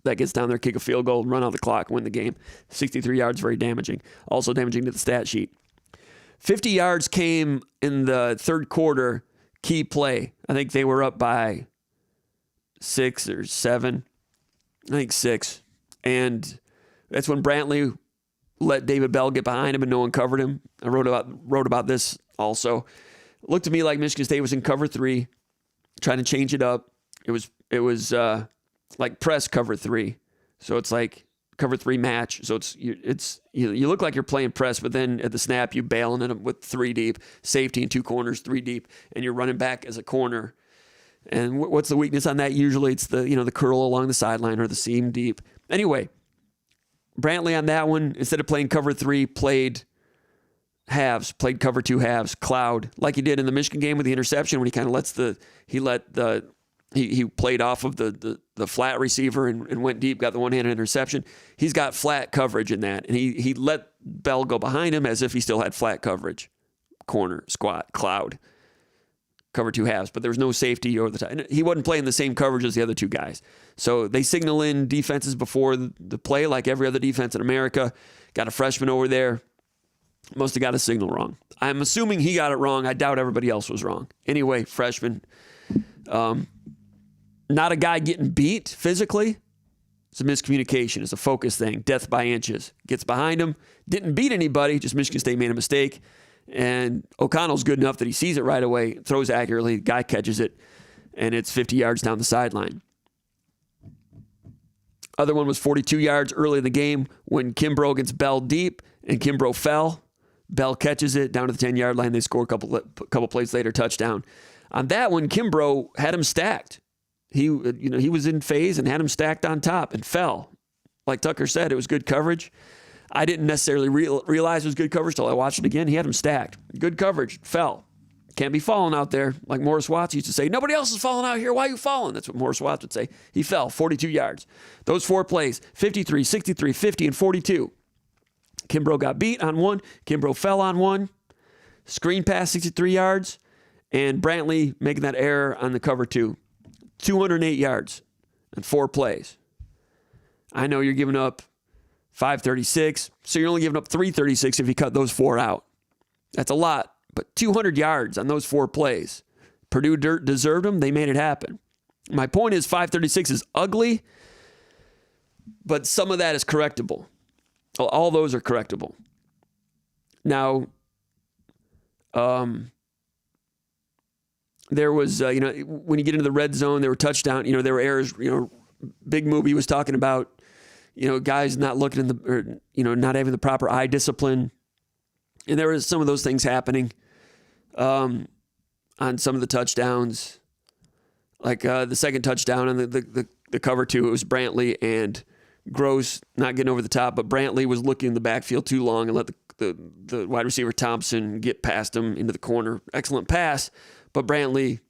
That gets down there, kick a field goal, run out the clock, win the game. 63 yards, very damaging. Also damaging to the stat sheet. 50 yards came in the third quarter. Key play. I think they were up by 6 or 7. I think 6. And that's when Brantley let David Bell get behind him and no one covered him. I wrote about this also. It looked to me like Michigan State was in cover 3, trying to change it up. It was like press cover 3. So it's like cover 3 match. So you look like you're playing press, but then at the snap you bailing it with 3 deep, safety in 2 corners, 3 deep, and you're running back as a corner. And what's the weakness on that? Usually it's the curl along the sideline or the seam deep. Anyway, Brantley on that one, instead of playing cover 3, played halves, played cover 2 halves, cloud, like he did in the Michigan game with the interception when he kind of let the He played off of the flat receiver and went deep, got the one-handed interception. He's got flat coverage in that, and he let Bell go behind him as if he still had flat coverage. Corner, squat, cloud, cover two halves, but there was no safety over the top. And he wasn't playing the same coverage as the other two guys. So they signal in defenses before the play, like every other defense in America. Got a freshman over there. Must have got a signal wrong. I'm assuming he got it wrong. I doubt everybody else was wrong. Anyway, freshman. Not a guy getting beat physically. It's a miscommunication. It's a focus thing. Death by inches. Gets behind him. Didn't beat anybody. Just Michigan State made a mistake. And O'Connell's good enough that he sees it right away, throws accurately, guy catches it, and it's 50 yards down the sideline. Other one was 42 yards early in the game when Kimbrough gets Bell deep, and Kimbrough fell. Bell catches it down to the 10-yard line. They score a couple plays later, touchdown. On that one, Kimbrough had him stacked. He was in phase and had him stacked on top and fell. Like Tucker said, it was good coverage. I didn't necessarily realize it was good coverage till I watched it again. He had him stacked. Good coverage. Fell. Can't be falling out there. Like Morris Watts used to say, nobody else is falling out here. Why are you falling? That's what Morris Watts would say. He fell 42 yards. Those four plays, 53, 63, 50, and 42. Kimbrough got beat on one. Kimbrough fell on one. Screen pass, 63 yards. And Brantley making that error on the cover two. 208 yards and 4 plays. I know you're giving up 536, so you're only giving up 336 if you cut those 4 out. That's a lot, but 200 yards on those 4 plays. Purdue deserved them. They made it happen. My point is 536 is ugly, but some of that is correctable. All those are correctable. Now, there was, when you get into the red zone, there were touchdown, there were errors, Big Movie was talking about, guys not looking not having the proper eye discipline. And there was some of those things happening on some of the touchdowns. Like the second touchdown and the cover two, it was Brantley and Gross not getting over the top, but Brantley was looking in the backfield too long and let the wide receiver Thompson get past him into the corner. Excellent pass, but Brantley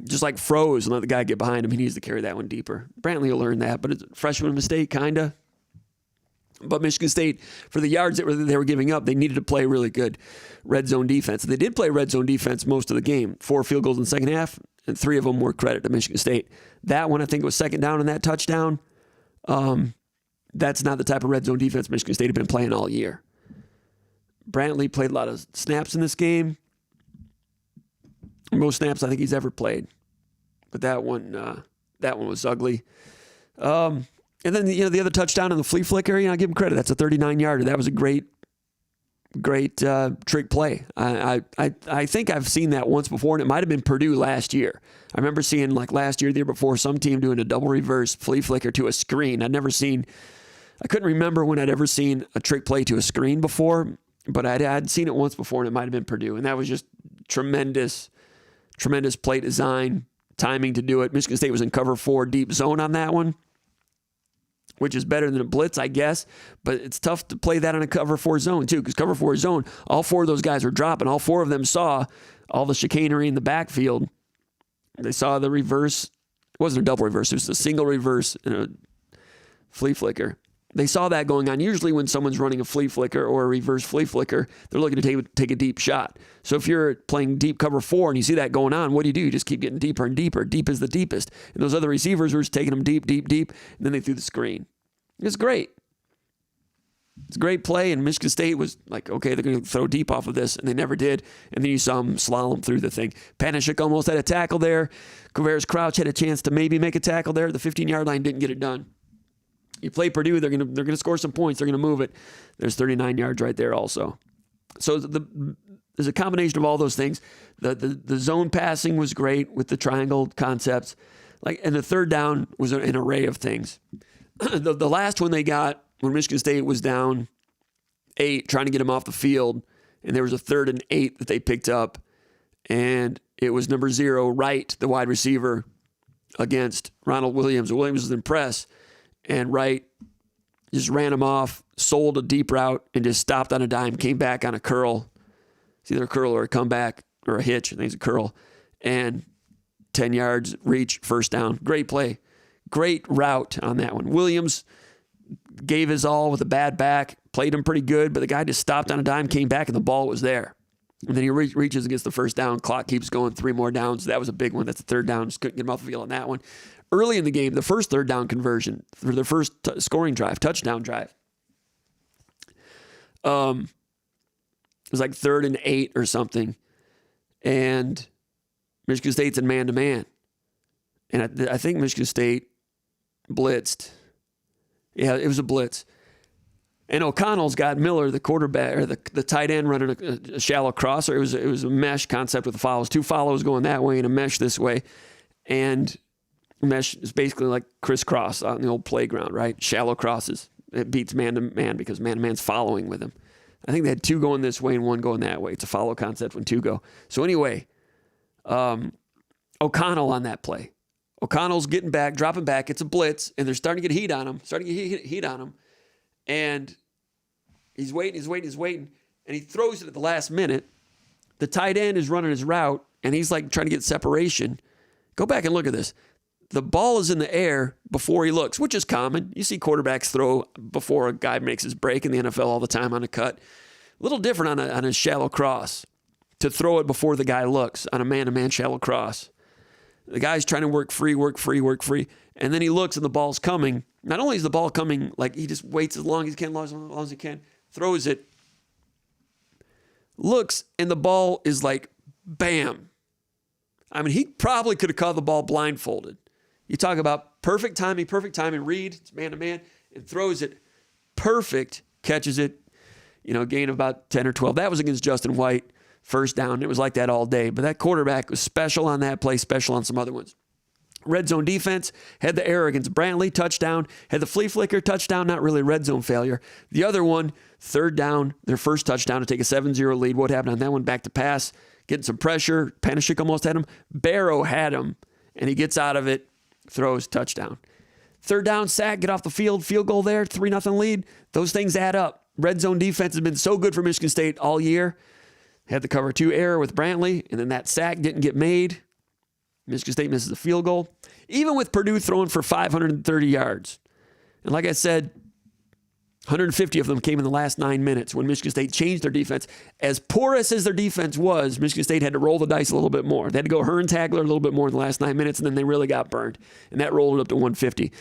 just like froze and let the guy get behind him. He needs to carry that one deeper. Brantley will learn that, but it's a freshman mistake, kind of. But Michigan State, for the yards that they were giving up, they needed to play really good red zone defense. They did play red zone defense most of the game. 4 field goals in the second half, and 3 of them were credit to Michigan State. That one, I think, was second down in that touchdown. That's not the type of red zone defense Michigan State had been playing all year. Brantley played a lot of snaps in this game. Most snaps I think he's ever played. But that one was ugly. And then the other touchdown on the flea flicker, I give him credit. That's a 39-yarder. That was a great trick play. I think I've seen that once before, and it might have been Purdue last year. I remember seeing last year, the year before, some team doing a double reverse flea flicker to a screen. I couldn't remember when I'd ever seen a trick play to a screen before, but I'd seen it once before, and it might have been Purdue. And that was just tremendous play design, timing to do it. Michigan State was in cover 4 deep zone on that one, which is better than a blitz, I guess. But it's tough to play that on a cover 4 zone, too, because cover 4 zone, all 4 of those guys were dropping. All 4 of them saw all the chicanery in the backfield. They saw the reverse. It wasn't a double reverse. It was a single reverse and a flea flicker. They saw that going on. Usually when someone's running a flea flicker or a reverse flea flicker, they're looking to take a deep shot. So if you're playing deep cover 4 and you see that going on, what do? You just keep getting deeper and deeper. Deep is the deepest. And those other receivers were just taking them deep, deep, deep, and then they threw the screen. It's great. It's a great play, and Michigan State was like, okay, they're going to throw deep off of this, and they never did. And then you saw them slalom through the thing. Panishik almost had a tackle there. Kavarius Crouch had a chance to maybe make a tackle there. The 15-yard line didn't get it done. You play Purdue, they're going to score some points. They're going to move it. There's 39 yards right there also. So there's a combination of all those things. The zone passing was great with the triangle concepts. And the third down was an array of things. The last one they got when Michigan State was down 8, trying to get them off the field, and there was a 3rd and 8 that they picked up, and it was number 0, Wright, the wide receiver, against Ronald Williams. Williams was in press, and Wright just ran him off, sold a deep route, and just stopped on a dime, came back on a curl. It's either a curl or a comeback or a hitch. I think it's a curl. And 10 yards, reach, first down. Great play. Great route on that one. Williams gave his all with a bad back, played him pretty good, but the guy just stopped on a dime, came back, and the ball was there. And then he reaches against the first down. Clock keeps going, 3 more downs. That was a big one. That's the third down. Just couldn't get him off the field on that one. Early in the game, the first third down conversion for the first scoring drive, touchdown drive. It was like 3rd and 8 or something. And Michigan State's in man-to-man. And I think Michigan State blitzed. Yeah, it was a blitz. And O'Connell's got Miller, the quarterback, or the tight end, running a shallow crosser. It was a mesh concept with the follows. 2 follows going that way and a mesh this way. And mesh is basically like crisscross on the old playground, right? Shallow crosses. It beats man-to-man because man-to-man's following with him. I think they had 2 going this way and 1 going that way. It's a follow concept when 2 go. So anyway, O'Connell on that play. O'Connell's getting back, dropping back. It's a blitz, and they're starting to get heat on him. And he's waiting, and he throws it at the last minute. The tight end is running his route, and he's like trying to get separation. Go back and look at this. The ball is in the air before he looks, which is common. You see quarterbacks throw before a guy makes his break in the NFL all the time on a cut. A little different on a shallow cross, to throw it before the guy looks on a man-to-man shallow cross. The guy's trying to work free, and then he looks and the ball's coming. Not only is the ball coming, like he just waits as long as he can, throws it, looks, and the ball is like, bam. I mean, he probably could have caught the ball blindfolded. You talk about perfect timing, read, it's man-to-man, and throws it perfect, catches it, gain of about 10 or 12. That was against Justin White, first down. It was like that all day. But that quarterback was special on that play, special on some other ones. Red zone defense, had the error against Brantley, touchdown. Had the flea flicker, touchdown, not really red zone failure. The other one, third down, their first touchdown to take a 7-0 lead. What happened on that one? Back to pass, getting some pressure. Panashik almost had him. Barrow had him, and he gets out of it, throws, touchdown. Third down, sack, get off the field, field goal there, 3-0 lead. Those things add up. Red zone defense has been so good for Michigan State all year. Had the cover 2 error with Brantley, and then that sack didn't get made. Michigan State misses a field goal. Even with Purdue throwing for 530 yards. And like I said, 150 of them came in the last 9 minutes when Michigan State changed their defense. As porous as their defense was, Michigan State had to roll the dice a little bit more. They had to go Herntagler a little bit more in the last 9 minutes, and then they really got burned. And that rolled it up to 150.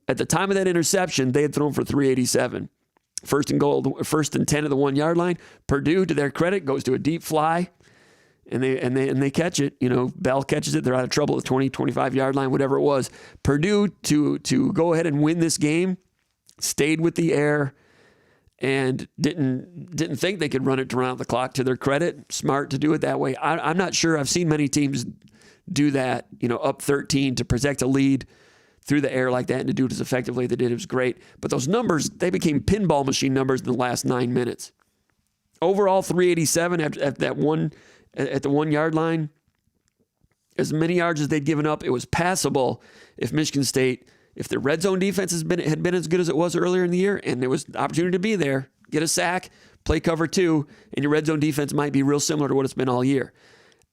At the time of that interception, they had thrown for 387. First and 10 at the 1-yard line. Purdue, to their credit, goes to a deep fly, and they catch it. Bell catches it. They're out of trouble at the 20, 25-yard line, whatever it was. Purdue, to go ahead and win this game, stayed with the air and didn't think they could run it around the clock. To their credit, smart to do it that way. I'm not sure I've seen many teams do that, up 13 to protect a lead through the air like that and to do it as effectively as they did. It was great. But those numbers, they became pinball machine numbers in the last 9 minutes. Overall, 387 at the 1-yard line. As many yards as they'd given up, it was passable if Michigan State, if the red zone defense had been as good as it was earlier in the year, and there was the opportunity to be there, get a sack, play cover 2, and your red zone defense might be real similar to what it's been all year.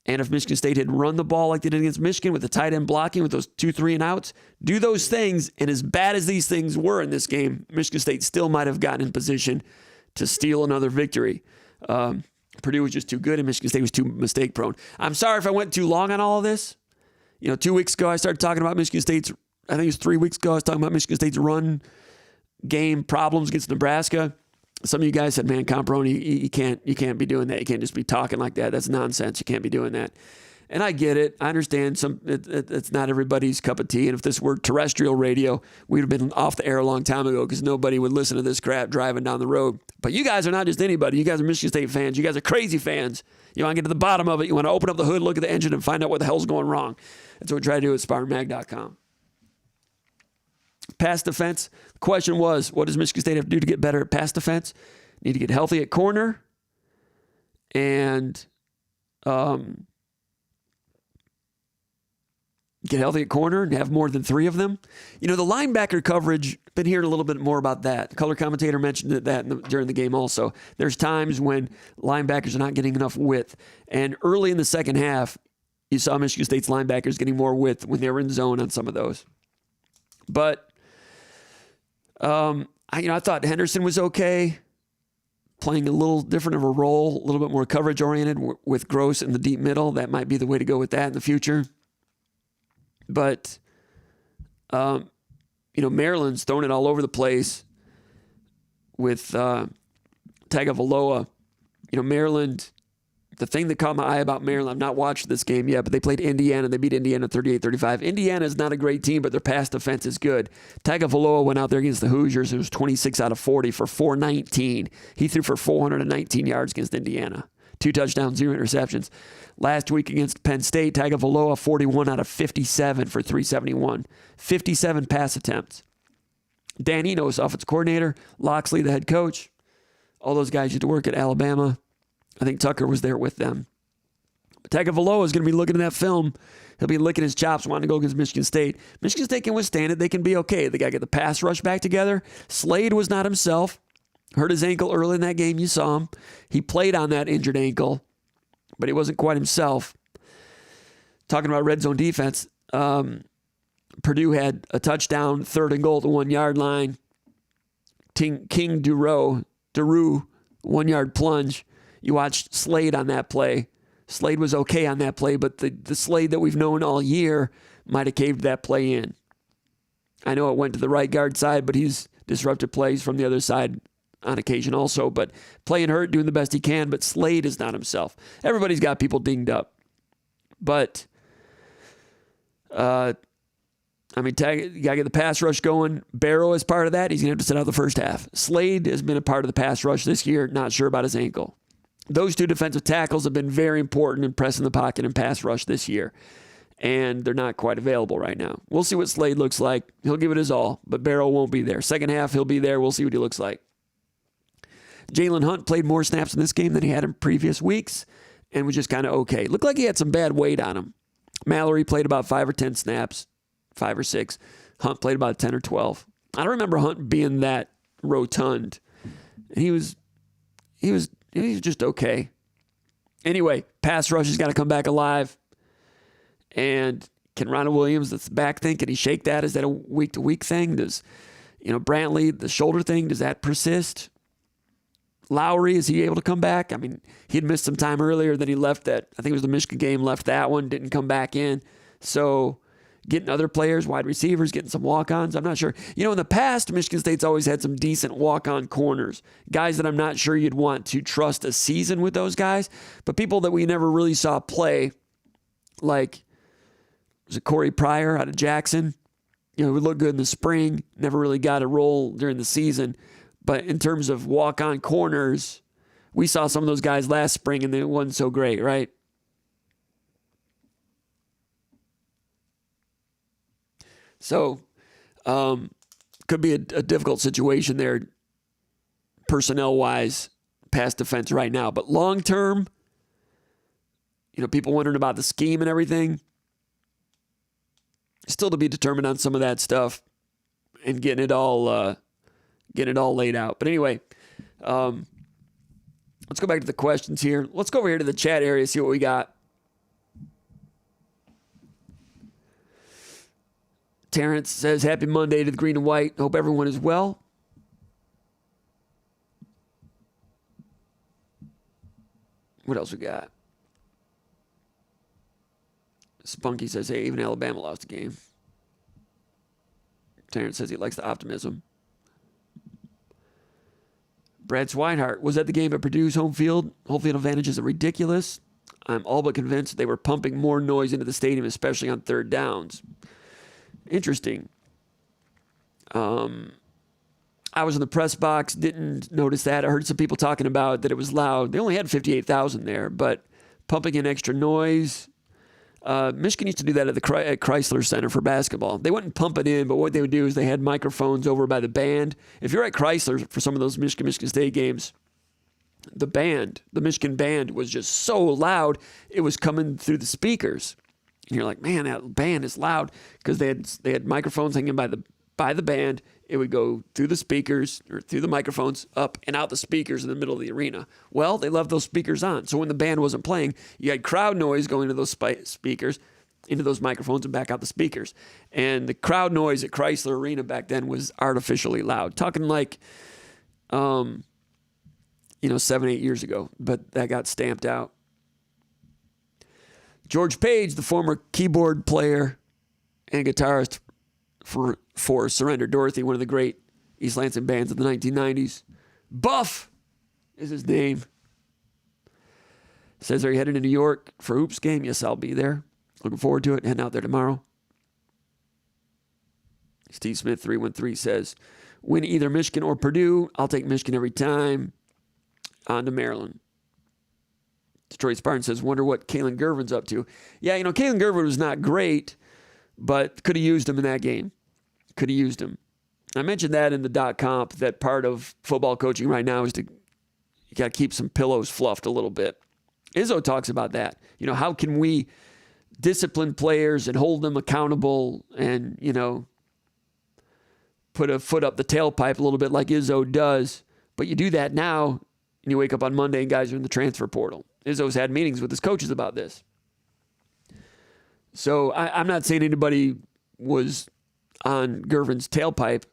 And if Michigan State had run the ball like they did against Michigan with the tight end blocking with those 2, 3 and outs, do those things, and as bad as these things were in this game, Michigan State still might have gotten in position to steal another victory. Purdue was just too good, and Michigan State was too mistake prone. I'm sorry if I went too long on all of this. 2 weeks ago I started talking about Michigan State's, I think it was 3 weeks ago, I was talking about Michigan State's run game problems against Nebraska. Some of you guys said, man, Comparoni, you can't be doing that. You can't just be talking like that. That's nonsense. You can't be doing that. And I get it. I understand it's not everybody's cup of tea. And if this were terrestrial radio, we'd have been off the air a long time ago because nobody would listen to this crap driving down the road. But you guys are not just anybody. You guys are Michigan State fans. You guys are crazy fans. You want to get to the bottom of it. You want to open up the hood, look at the engine, and find out what the hell's going wrong. That's what we try to do at SpartanMag.com. Pass defense. The question was, what does Michigan State have to do to get better at pass defense? Need to get healthy at corner and get healthy at corner and have more than 3 of them. The linebacker coverage, been hearing a little bit more about that. The color commentator mentioned that during the game also. There's times when linebackers are not getting enough width. And early in the second half, you saw Michigan State's linebackers getting more width when they were in zone on some of those. But I thought Henderson was okay, playing a little different of a role, a little bit more coverage oriented with Gross in the deep middle. That might be the way to go with that in the future. But Maryland's throwing it all over the place with Tagovailoa. Maryland, the thing that caught my eye about Maryland, I've not watched this game yet, but they played Indiana. They beat Indiana 38-35. Indiana is not a great team, but their pass defense is good. Tagovailoa went out there against the Hoosiers. It was 26 out of 40 for 419. He threw for 419 yards against Indiana. 2 touchdowns, 0 interceptions. Last week against Penn State, Tagovailoa 41 out of 57 for 371. 57 pass attempts. Dan Enos, offensive coordinator. Loxley, the head coach. All those guys used to work at Alabama. I think Tucker was there with them. Tagovailoa is going to be looking at that film. He'll be licking his chops wanting to go against Michigan State. Michigan State can withstand it. They can be okay. They got to get the pass rush back together. Slade was not himself. Hurt his ankle early in that game. You saw him. He played on that injured ankle, but he wasn't quite himself. Talking about red zone defense, Purdue had a touchdown, 3rd and goal at the 1-yard line. King Duroux, 1-yard plunge. You watched Slade on that play. Slade was okay on that play, but the Slade that we've known all year might have caved that play in. I know it went to the right guard side, but he's disrupted plays from the other side on occasion also. But playing hurt, doing the best he can, but Slade is not himself. Everybody's got people dinged up. But, you got to get the pass rush going. Barrow is part of that. He's going to have to sit out the first half. Slade has been a part of the pass rush this year, not sure about his ankle. Those 2 defensive tackles have been very important in pressing the pocket and pass rush this year, and they're not quite available right now. We'll see what Slade looks like. He'll give it his all, but Barrow won't be there. Second half, he'll be there. We'll see what he looks like. Jalen Hunt played more snaps in this game than he had in previous weeks and was just kind of okay. Looked like he had some bad weight on him. Mallory played about 5 or 10 snaps, 5 or 6. Hunt played about 10 or 12. I don't remember Hunt being that rotund. And he was just okay. Anyway, pass rush has got to come back alive. And can Ronald Williams, that's the back thing, can he shake that? Is that a week-to-week thing? Does, Brantley, the shoulder thing, does that persist? Lowry, is he able to come back? I mean, he'd missed some time earlier, then he left that. I think it was the Michigan game, left that one, didn't come back in. So getting other players, wide receivers, getting some walk-ons, I'm not sure. In the past, Michigan State's always had some decent walk-on corners. Guys that I'm not sure you'd want to trust a season with those guys, but people that we never really saw play, like, was it Corey Pryor out of Jackson? He would look good in the spring, never really got a role during the season. But in terms of walk-on corners, we saw some of those guys last spring and it wasn't so great, right? So, could be a difficult situation there, personnel-wise, pass defense right now. But long-term, people wondering about the scheme and everything, still to be determined on some of that stuff and getting it all laid out. But anyway, let's go back to the questions here. Let's go over here to the chat area, see what we got. Terrence says, happy Monday to the green and white. Hope everyone is well. What else we got? Spunky says, hey, even Alabama lost a game. Terrence says he likes the optimism. Brad Swinehart, was that the game at Purdue's home field? Home field advantage is ridiculous. I'm all but convinced they were pumping more noise into the stadium, especially on 3rd downs. Interesting. I was in the press box, didn't notice that. I heard some people talking about that it was loud. They only had 58,000 there, but pumping in extra noise. Michigan used to do that at Chrysler Center for basketball. They wouldn't pump it in, but what they would do is they had microphones over by the band. If you're at Chrysler for some of those Michigan State games, the Michigan band was just so loud, it was coming through the speakers. And you're like, man, that band is loud, because they had microphones hanging by the band it would go through the speakers or through the microphones, up and out the speakers in the middle of the arena. Well, they left those speakers on. So when the band wasn't playing, you had crowd noise going to those speakers, into those microphones and back out the speakers. And the crowd noise at Chrysler Arena back then was artificially loud. Talking like, 7, 8 years ago. But that got stamped out. George Page, the former keyboard player and guitarist for Surrender Dorothy, one of the great East Lansing bands of the 1990s. Buff is his name. Says, are you heading to New York for Hoops game? Yes, I'll be there. Looking forward to it. Heading out there tomorrow. Steve Smith 313 says, win either Michigan or Purdue. I'll take Michigan every time. On to Maryland. Detroit Spartan says, wonder what Kalen Gervin's up to. Yeah, Kalen Gervin was not great, but could have used him in that game. Could have used him. I mentioned that in the .comp, that part of football coaching right now is you got to keep some pillows fluffed a little bit. Izzo talks about that. How can we discipline players and hold them accountable and, put a foot up the tailpipe a little bit like Izzo does. But you do that now, and you wake up on Monday and guys are in the transfer portal. Izzo's had meetings with his coaches about this. So I'm not saying anybody was on Gervin's tailpipe.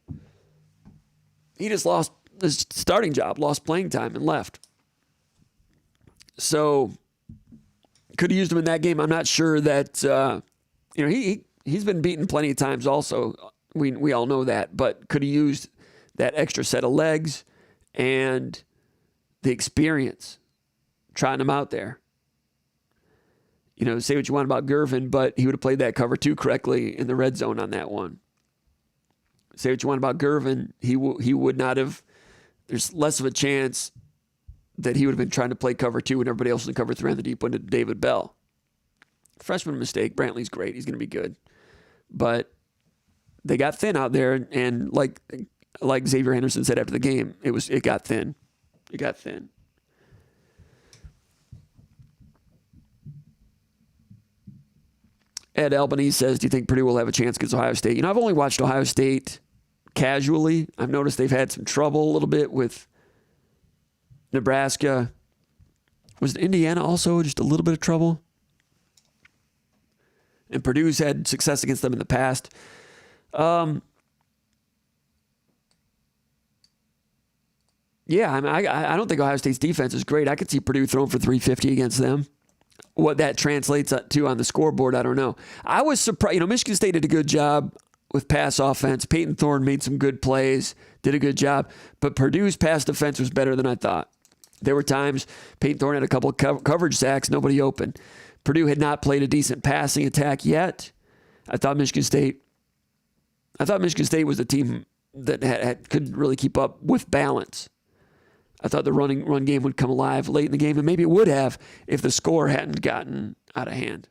He just lost his starting job, lost playing time, and left. So could have used him in that game. I'm not sure that, he's been beaten plenty of times also. We all know that. But could have used that extra set of legs and the experience, trotting him out there. Say what you want about Gervin, but he would have played that cover 2 correctly in the red zone on that one. Say what you want about Gervin, he would not have. There's less of a chance that he would have been trying to play cover 2 when everybody else was in cover 3 on the deep one to David Bell. Freshman mistake. Brantley's great. He's going to be good. But they got thin out there, and like Xavier Henderson said after the game, it got thin. It got thin. Ed Albanese says, do you think Purdue will have a chance against Ohio State? I've only watched Ohio State casually. I've noticed they've had some trouble a little bit with Nebraska. Was Indiana also just a little bit of trouble? And Purdue's had success against them in the past. I don't think Ohio State's defense is great. I could see Purdue throwing for 350 against them. What that translates to on the scoreboard, I don't know. I was surprised. Michigan State did a good job with pass offense. Peyton Thorne made some good plays, did a good job. But Purdue's pass defense was better than I thought. There were times Peyton Thorne had a couple of coverage sacks, nobody open. Purdue had not played a decent passing attack yet. I thought Michigan State was a team that couldn't really keep up with balance. I thought the run game would come alive late in the game, and maybe it would have if the score hadn't gotten out of hand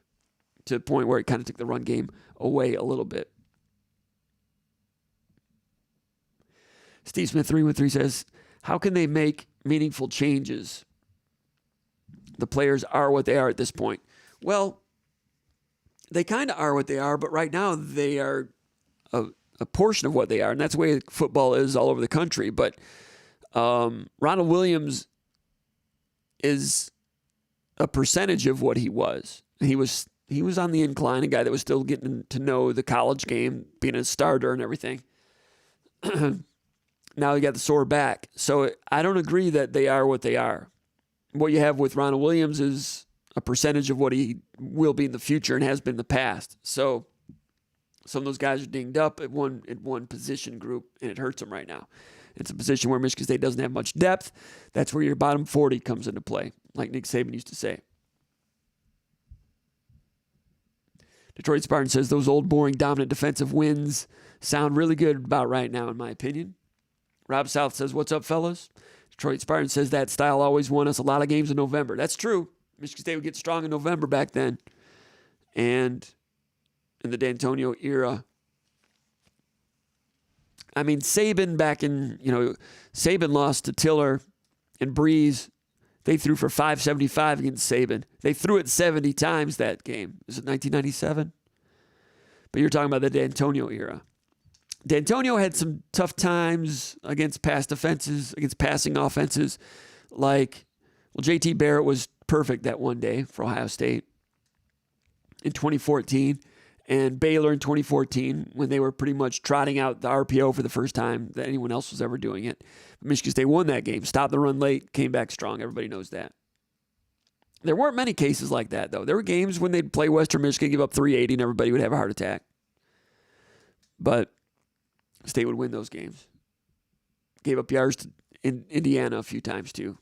to the point where it kind of took the run game away a little bit. Steve Smith 313 says, how can they make meaningful changes? The players are what they are at this point. Well, they kind of are what they are, but right now they are a portion of what they are, and that's the way football is all over the country. But Ronald Williams is a percentage of what he was. He was on the incline, a guy that was still getting to know the college game, being a starter and everything. Now he got the sore back. So I don't agree that they are what they are. What you have with Ronald Williams is a percentage of what he will be in the future and has been in the past. So some of those guys are dinged up at one position group, and it hurts them right now. It's a position where Michigan State doesn't have much depth. That's where your bottom 40 comes into play, like Nick Saban used to say. Detroit Spartan says those old, boring, dominant defensive wins sound really good about right now, in my opinion. Rob South says, what's up, fellas? Detroit Spartan says that style always won us a lot of games in November. That's true. Michigan State would get strong in November back then. And in the D'Antonio era, I mean, Saban back in, Saban lost to Tiller and Breeze. They threw for 575 against Saban. They threw it 70 times that game. Is it 1997? But you're talking about the D'Antonio era. D'Antonio had some tough times against past offenses, against passing offenses. Like, well, JT Barrett was perfect that one day for Ohio State in 2014, and Baylor in 2014 when they were pretty much trotting out the RPO for the first time that anyone else was ever doing it. Michigan State won that game, stopped the run late, came back strong. Everybody knows that. There weren't many cases like that, though. There were games when they'd play Western Michigan, give up 380, and everybody would have a heart attack. But State would win those games. Gave up yards to Indiana a few times, too.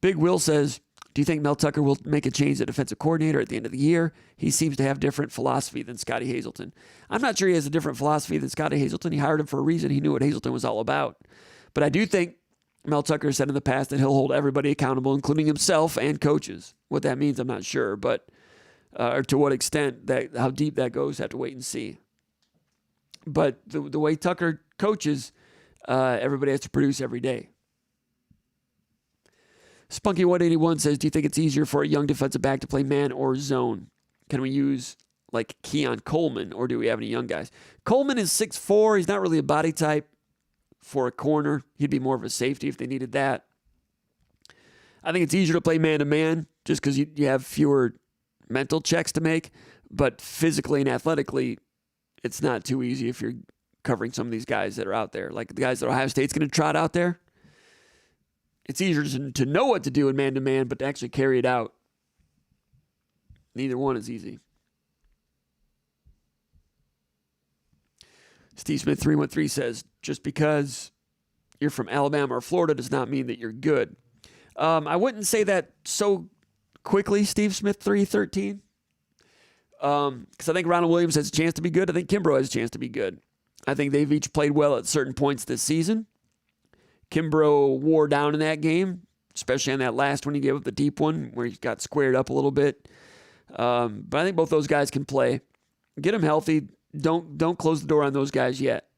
Big Will says, do you think Mel Tucker will make a change at defensive coordinator at the end of the year? He seems to have different philosophy than Scotty Hazelton. I'm not sure he has a different philosophy than Scotty Hazelton. He hired him for a reason. He knew what Hazelton was all about. But I do think Mel Tucker said in the past that he'll hold everybody accountable, including himself and coaches. What that means, I'm not sure. But or to what extent, how deep that goes, have to wait and see. But the way Tucker coaches, everybody has to produce every day. Spunky181 says, do you think it's easier for a young defensive back to play man or zone? Can we use like Keon Coleman, or do we have any young guys? Coleman is 6'4". He's not really a body type for a corner. He'd be more of a safety if they needed that. I think it's easier to play man-to-man just because you have fewer mental checks to make. But physically and athletically, it's not too easy if you're covering some of these guys that are out there. Like the guys that Ohio State's going to trot out there. It's easier to know what to do in man-to-man, but to actually carry it out, neither one is easy. Steve Smith 313 says, just because you're from Alabama or Florida does not mean that you're good. I wouldn't say that so quickly, Steve Smith 313, because I think Ronald Williams has a chance to be good. I think Kimbrough has a chance to be good. I think they've each played well at certain points this season. Kimbrough wore down in that game, especially on that last one he gave up the deep one where he got squared up a little bit. But I think both those guys can play. Get them healthy. Don't close the door on those guys yet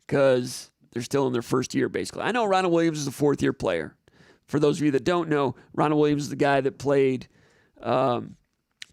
because they're still in their first year, basically. I know Ronald Williams is a fourth-year player. For those of you that don't know, Ronald Williams is the guy that played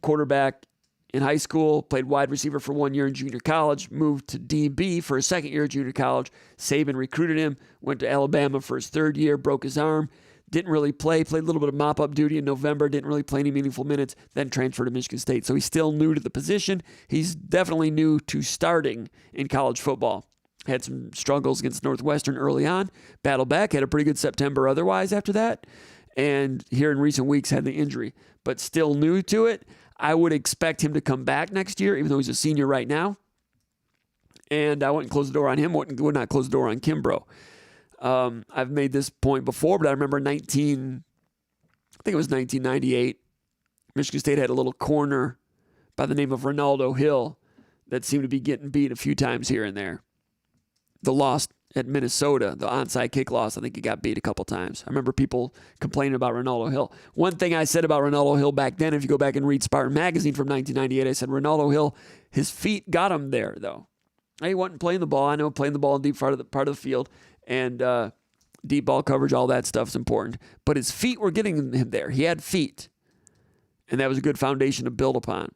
quarterback in high school, played wide receiver for 1 year in junior college, moved to DB for a second year at junior college. Saban recruited him, went to Alabama for his third year, broke his arm, didn't really play, played a little bit of mop-up duty in November, didn't really play any meaningful minutes, then transferred to Michigan State. So he's still new to the position. He's definitely new to starting in college football. Had some struggles against Northwestern early on, battled back, had a pretty good September otherwise after that, and here in recent weeks had the injury, but still new to it. I would expect him to come back next year, even though he's a senior right now. And I wouldn't close the door on him, would not close the door on Kimbrough. I've made this point before, but I remember I think it was 1998, Michigan State had a little corner by the name of Ronaldo Hill that seemed to be getting beat a few times here and there. The loss at Minnesota, the onside kick loss, I think he got beat a couple times. I remember people complaining about Ronaldo Hill. One thing I said about Ronaldo Hill back then, if you go back and read Spartan Magazine from 1998, I said Ronaldo Hill, his feet got him there, though. He wasn't playing the ball. I know playing the ball in deep part of the field and deep ball coverage, all that stuff is important. But his feet were getting him there. He had feet, and that was a good foundation to build upon.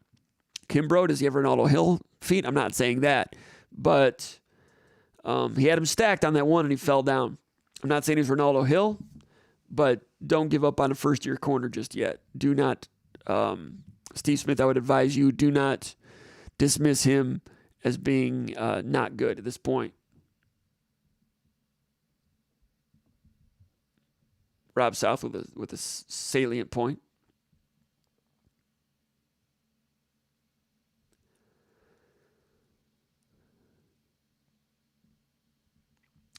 Kimbrough, does he have Ronaldo Hill feet? I'm not saying that, but he had him stacked on that one, and he fell down. I'm not saying he's Ronaldo Hill, but don't give up on a first-year corner just yet. Do not, Steve Smith, I would advise you, do not dismiss him as being not good at this point. Rob South with a salient point.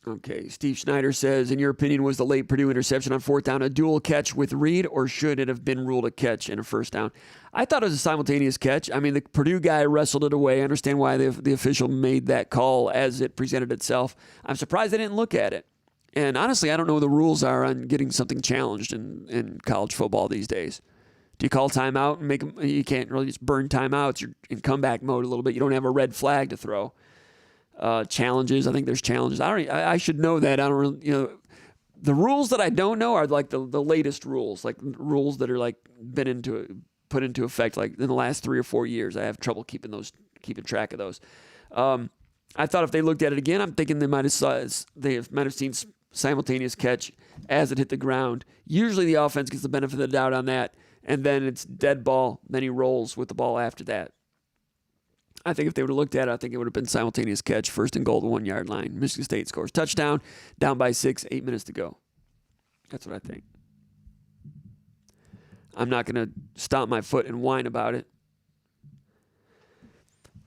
Okay, Steve Schneider says, in your opinion, was the late Purdue interception on fourth down a dual catch with Reed, or should it have been ruled a catch and a first down? I thought it was a simultaneous catch. I mean, the Purdue guy wrestled it away. I understand why the official made that call as it presented itself. I'm surprised they didn't look at it. And honestly, I don't know what the rules are on getting something challenged in college football these days. Do you call timeout and make them? You can't really just burn timeouts. You're in comeback mode a little bit. You don't have a red flag to throw. Challenges. I think there's challenges. I should know that. I don't really, the rules that I don't know are like the latest rules, like rules that are like been into put into effect like in the last 3 or 4 years. I have trouble keeping track of those. I thought if they looked at it again, I'm thinking they might have seen simultaneous catch as it hit the ground. Usually the offense gets the benefit of the doubt on that, and then it's dead ball. Then he rolls with the ball after that. I think if they would have looked at it, I think it would have been simultaneous catch, 1st and goal, the 1 yard line. Michigan State scores touchdown, down by 6, 8 minutes to go. That's what I think. I'm not going to stomp my foot and whine about it.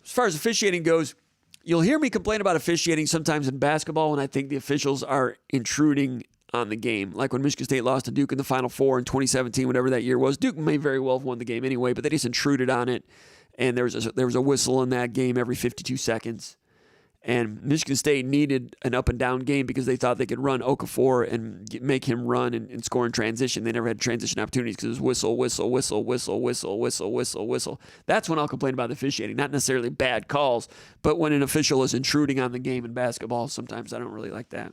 As far as officiating goes, you'll hear me complain about officiating sometimes in basketball when I think the officials are intruding on the game. Like when Michigan State lost to Duke in the Final Four in 2017, whatever that year was. Duke may very well have won the game anyway, but they just intruded on it. And there was a whistle in that game every 52 seconds. And Michigan State needed an up-and-down game because they thought they could run Okafor and make him run and score in transition. They never had transition opportunities because it was whistle, whistle, whistle, whistle, whistle, whistle, whistle, whistle. That's when I'll complain about the officiating. Not necessarily bad calls, but when an official is intruding on the game in basketball, sometimes I don't really like that.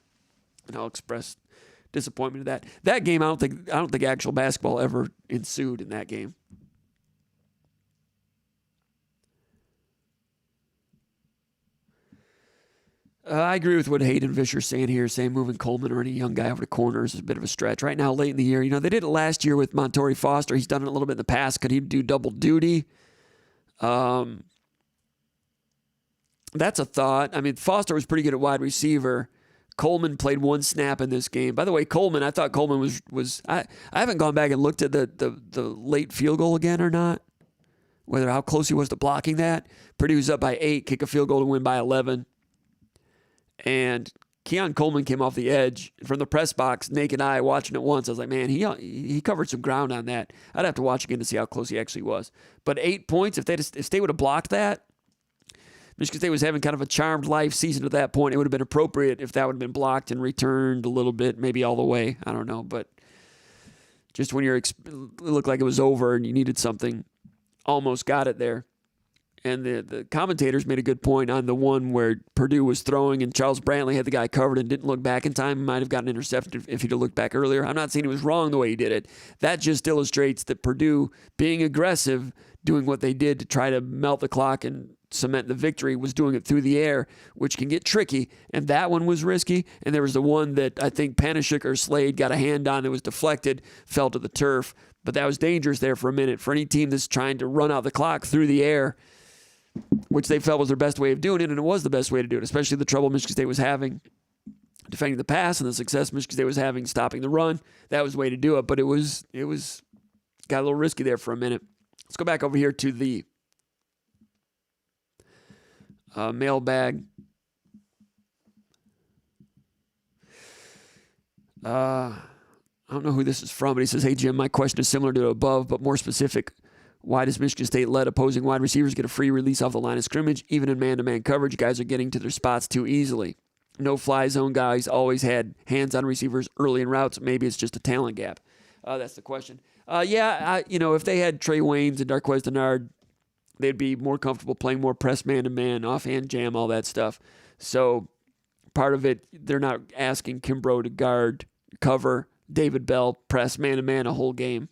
And I'll express disappointment to that. That game, I don't think actual basketball ever ensued in that game. I agree with what Hayden Vischer's saying here, saying moving Coleman or any young guy over to corners is a bit of a stretch. Right now, late in the year, they did it last year with Montori Foster. He's done it a little bit in the past. Could he do double duty? That's a thought. I mean, Foster was pretty good at wide receiver. Coleman played 1 snap in this game. By the way, I thought Coleman was I haven't gone back and looked at the late field goal again or not, whether how close he was to blocking that. Purdue was up by 8, kick a field goal to win by 11. And Keon Coleman came off the edge from the press box, naked eye, watching it once. I was like, man, he covered some ground on that. I'd have to watch again to see how close he actually was. But 8 points, if State would have blocked that, Michigan State was having kind of a charmed life season at that point. It would have been appropriate if that would have been blocked and returned a little bit, maybe all the way. I don't know. But just when it looked like it was over and you needed something, almost got it there. And the commentators made a good point on the one where Purdue was throwing and Charles Brantley had the guy covered and didn't look back in time. He might have gotten intercepted if he'd have looked back earlier. I'm not saying he was wrong the way he did it. That just illustrates that Purdue, being aggressive, doing what they did to try to melt the clock and cement the victory, was doing it through the air, which can get tricky. And that one was risky. And there was the one that I think Panashik or Slade got a hand on that was deflected, fell to the turf. But that was dangerous there for a minute. For any team that's trying to run out the clock through the air, which they felt was their best way of doing it, and it was the best way to do it, especially the trouble Michigan State was having defending the pass and the success Michigan State was having stopping the run. That was the way to do it, but it was got a little risky there for a minute. Let's go back over here to the mailbag. I don't know who this is from, but he says, hey, Jim, my question is similar to the above, but more specific. Why does Michigan State-led opposing wide receivers get a free release off the line of scrimmage? Even in man-to-man coverage, guys are getting to their spots too easily. No-fly zone guys always had hands on receivers early in routes. Maybe it's just a talent gap. That's the question. If they had Trey Waynes and Darqueze Dennard, they'd be more comfortable playing more press man-to-man, offhand jam, all that stuff. So part of it, they're not asking Kimbrough to cover David Bell, press man-to-man a whole game.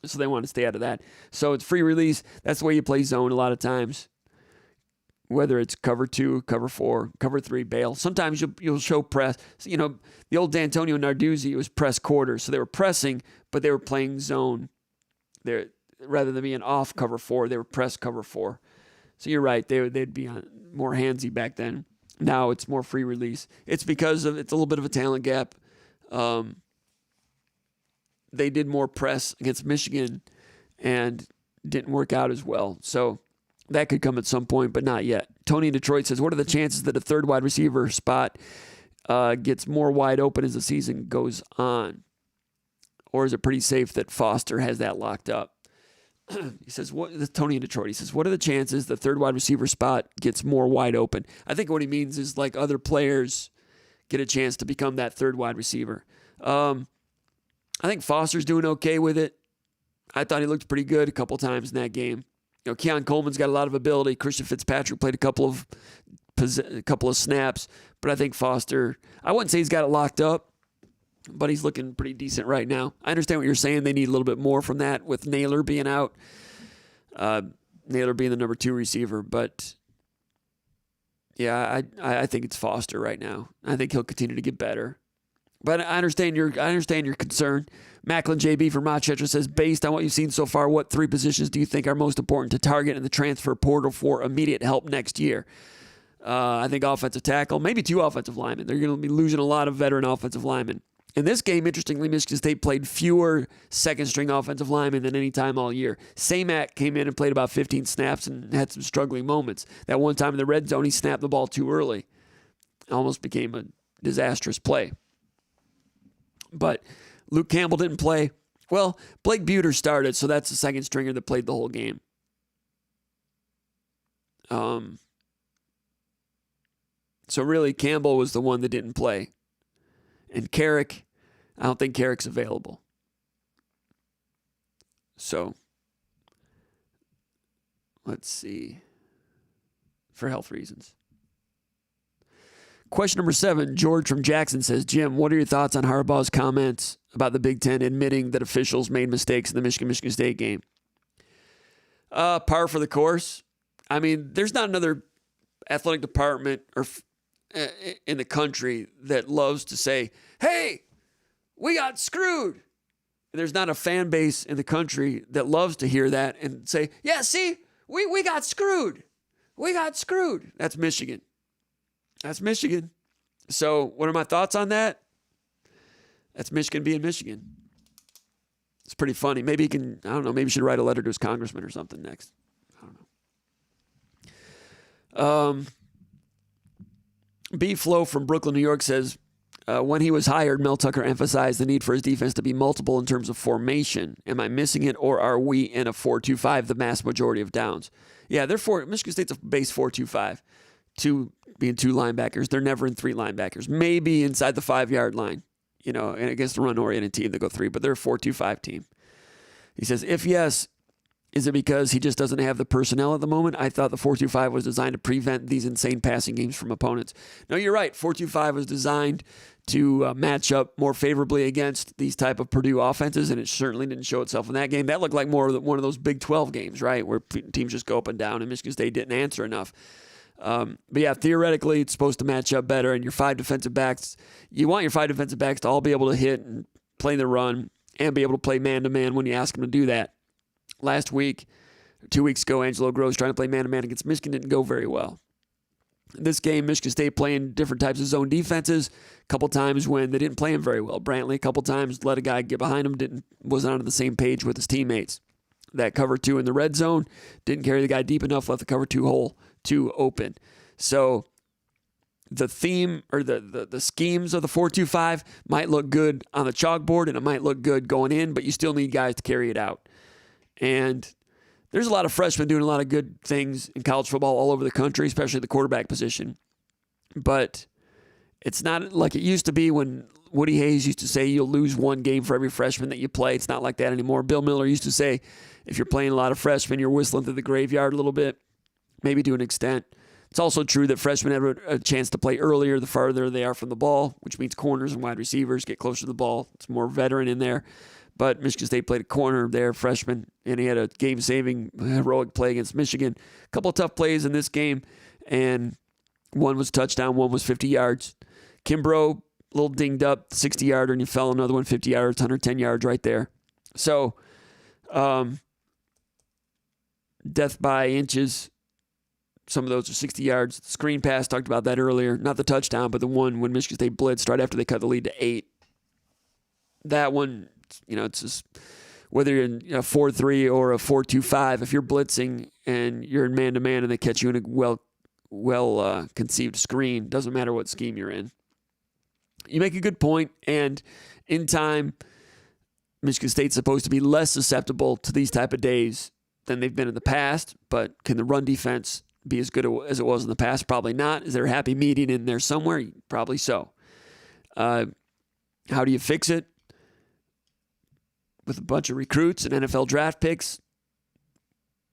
So they want to stay out of that. So it's free release. That's the way you play zone a lot of times. Whether it's cover 2, cover 4, cover 3, bail. Sometimes you'll show press. So, the old D'Antonio Narduzzi was press quarters. So they were pressing, but they were playing zone. Rather than being off cover 4, they were press cover 4. So you're right. They'd be more handsy back then. Now it's more free release. It's because it's a little bit of a talent gap. They did more press against Michigan and didn't work out as well. So that could come at some point, but not yet. Tony in Detroit says, what are the chances that a third wide receiver spot gets more wide open as the season goes on? Or is it pretty safe that Foster has that locked up? He says, Tony in Detroit, he says, what are the chances the third wide receiver spot gets more wide open? I think what he means is like other players get a chance to become that third wide receiver. I think Foster's doing okay with it. I thought he looked pretty good a couple times in that game. Keon Coleman's got a lot of ability. Christian Fitzpatrick played a couple of snaps, but I think Foster, I wouldn't say he's got it locked up. but he's looking pretty decent right now. I understand what you're saying. They need a little bit more from that with Naylor being out. Naylor being the number 2 receiver, but yeah, I think it's Foster right now. I think he'll continue to get better. But I understand your concern. Macklin JB from Rochester says, based on what you've seen so far, what 3 positions do you think are most important to target in the transfer portal for immediate help next year? I think offensive tackle, maybe 2 offensive linemen. They're going to be losing a lot of veteran offensive linemen. In this game, interestingly, Michigan State played fewer second-string offensive linemen than any time all year. Samac came in and played about 15 snaps and had some struggling moments. That one time in the red zone, he snapped the ball too early. It almost became a disastrous play. But Luke Campbell didn't play. Well, Blake Buter started, so that's the second stringer that played the whole game. So really, Campbell was the one that didn't play. And Carrick, I don't think Carrick's available. So, let's see. For health reasons. Question number 7, George from Jackson says, Jim, what are your thoughts on Harbaugh's comments about the Big Ten admitting that officials made mistakes in the Michigan State game? Par for the course. I mean, there's not another athletic department or in the country that loves to say, hey, we got screwed. There's not a fan base in the country that loves to hear that and say, yeah, see, we got screwed. We got screwed. That's Michigan. That's Michigan. So what are my thoughts on that? That's Michigan being Michigan. It's pretty funny. Maybe he can, I don't know, maybe he should write a letter to his congressman or something next. I don't know. B. Flo from Brooklyn, New York says, when he was hired, Mel Tucker emphasized the need for his defense to be multiple in terms of formation. Am I missing it, or are we in a 4-2-5 the mass majority of downs? Yeah, Michigan State's a base 4-2-5. 2 being 2 linebackers. They're never in 3 linebackers. Maybe inside the 5-yard line, and against a run-oriented team, they go 3, but they're a 4-2-5 team. He says, if yes, is it because he just doesn't have the personnel at the moment? I thought the 4-2-5 was designed to prevent these insane passing games from opponents. No, you're right. 4-2-5 was designed to match up more favorably against these type of Purdue offenses, and it certainly didn't show itself in that game. That looked like more of one of those Big 12 games, right, where teams just go up and down, and Michigan State didn't answer enough. But yeah, theoretically, it's supposed to match up better, and your 5 defensive backs, you want your 5 defensive backs to all be able to hit and play the run and be able to play man-to-man when you ask them to do that. Last week, 2 weeks ago, Angelo Groves trying to play man-to-man against Michigan didn't go very well. This game, Michigan State playing different types of zone defenses. A couple times when they didn't play him very well. Brantley, a couple times, let a guy get behind him, wasn't on the same page with his teammates. That cover 2 in the red zone, didn't carry the guy deep enough, left the cover 2 hole 2 open. So the theme or the schemes of the 4-2-5 might look good on the chalkboard and it might look good going in, but you still need guys to carry it out. And there's a lot of freshmen doing a lot of good things in college football all over the country, especially the quarterback position. But it's not like it used to be when Woody Hayes used to say you'll lose 1 game for every freshman that you play. It's not like that anymore. Bill Miller used to say if you're playing a lot of freshmen, you're whistling through the graveyard a little bit, maybe to an extent. It's also true that freshmen have a chance to play earlier the farther they are from the ball, which means corners and wide receivers get closer to the ball. It's more veteran in there. But Michigan State played a corner there, freshman, and he had a game-saving, heroic play against Michigan. A couple of tough plays in this game, and one was touchdown, one was 50 yards. Kimbrough, a little dinged up, 60-yarder, and he fell another one, 50 yards, 110 yards right there. So, death by inches. Some of those are 60 yards. Screen pass, talked about that earlier. Not the touchdown, but the one when Michigan State blitzed right after they cut the lead to 8. That one, it's just whether you're in a 4-3 or a 4-2-5, if you're blitzing and you're in man-to-man and they catch you in a well conceived screen, doesn't matter what scheme you're in. You make a good point, and in time, Michigan State's supposed to be less susceptible to these type of days than they've been in the past, but can the run defense be as good as it was in the past? Probably not. Is there a happy median in there somewhere? Probably so. How do you fix it? With a bunch of recruits and NFL draft picks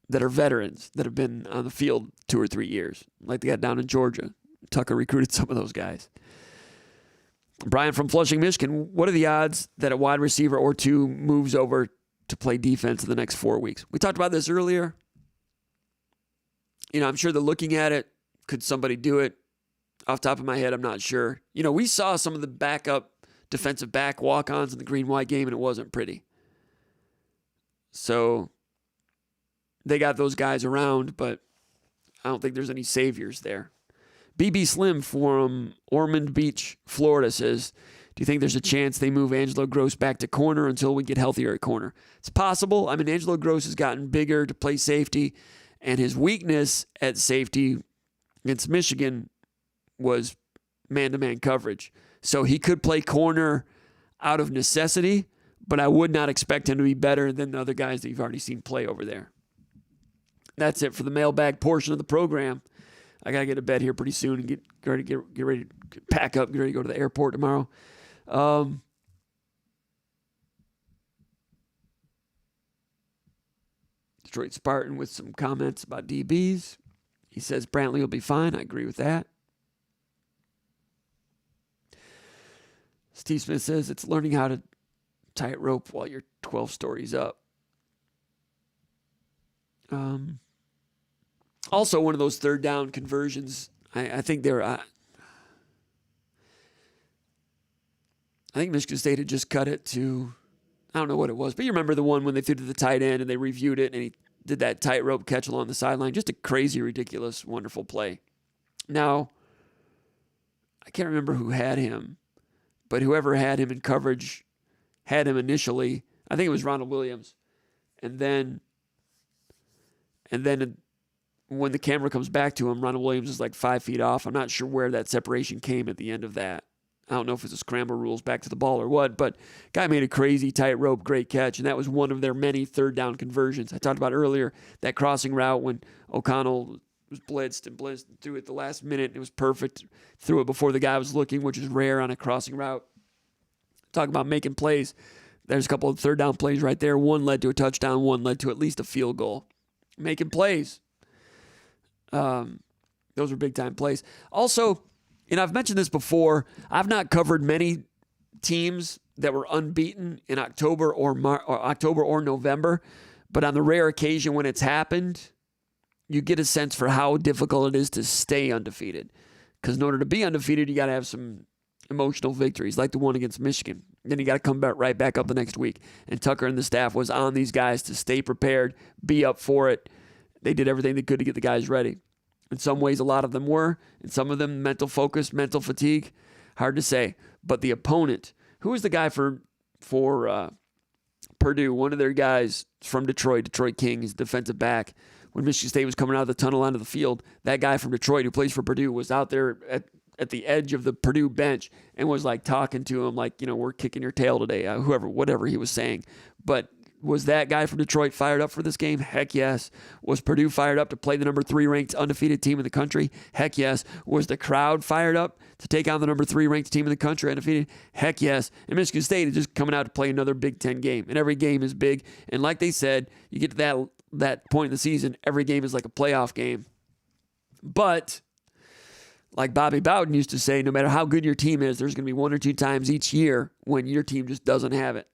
that are veterans that have been on the field 2 or 3 years, like they got down in Georgia. Tucker recruited some of those guys. Brian from Flushing, Michigan, what are the odds that a wide receiver or two moves over to play defense in the next 4 weeks? We talked about this earlier. I'm sure they're looking at it. Could somebody do it? Off the top of my head, I'm not sure. We saw some of the backup defensive back walk-ons in the green-white game, and it wasn't pretty. So they got those guys around, but I don't think there's any saviors there. BB Slim from Ormond Beach, Florida says, do you think there's a chance they move Angelo Gross back to corner until we get healthier at corner? It's possible. Angelo Gross has gotten bigger to play safety, and his weakness at safety against Michigan was man-to-man coverage. So he could play corner out of necessity, but I would not expect him to be better than the other guys that you've already seen play over there. That's it for the mailbag portion of the program. I got to get to bed here pretty soon and get ready to pack up, get ready to go to the airport tomorrow. Detroit Spartan with some comments about DBs. He says Brantley will be fine. I agree with that. Steve Smith says it's learning how to tightrope while you're 12 stories up. Also, one of those third down conversions, I think they're... I think Michigan State had just cut it to... I don't know what it was, but you remember the one when they threw to the tight end and they reviewed it and he did that tightrope catch along the sideline. Just a crazy, ridiculous, wonderful play. Now, I can't remember who had him, but whoever had him in coverage had him initially. I think it was Ronald Williams. And then when the camera comes back to him, Ronald Williams is like 5 feet off. I'm not sure where that separation came at the end of that. I don't know if it's a scramble rules back to the ball or what, but guy made a crazy tightrope, great catch, and that was one of their many third down conversions. I talked about earlier that crossing route when O'Connell was blitzed and threw it the last minute. It was perfect. Threw it before the guy was looking, which is rare on a crossing route. Talk about making plays. There's a couple of third down plays right there. One led to a touchdown. One led to at least a field goal. Making plays. Those were big-time plays. Also, I've mentioned this before, I've not covered many teams that were unbeaten in October or November, but on the rare occasion when it's happened, you get a sense for how difficult it is to stay undefeated. Because in order to be undefeated, you got to have some emotional victories, like the one against Michigan. Then you got to come back right back up the next week. And Tucker and the staff was on these guys to stay prepared, be up for it. They did everything they could to get the guys ready. In some ways, a lot of them were. In some of them, mental focus, mental fatigue. Hard to say. But the opponent, who was the guy for Purdue? One of their guys from Detroit King, his defensive back. When Michigan State was coming out of the tunnel onto the field, that guy from Detroit who plays for Purdue was out there at the edge of the Purdue bench and was like talking to him like, we're kicking your tail today, whatever he was saying. But was that guy from Detroit fired up for this game? Heck yes. Was Purdue fired up to play the number 3 ranked undefeated team in the country? Heck yes. Was the crowd fired up to take on the number 3 ranked team in the country undefeated? Heck yes. And Michigan State is just coming out to play another Big Ten game. And every game is big. And like they said, you get to that point in the season, every game is like a playoff game. But like Bobby Bowden used to say, no matter how good your team is, there's going to be 1 or 2 times each year when your team just doesn't have it.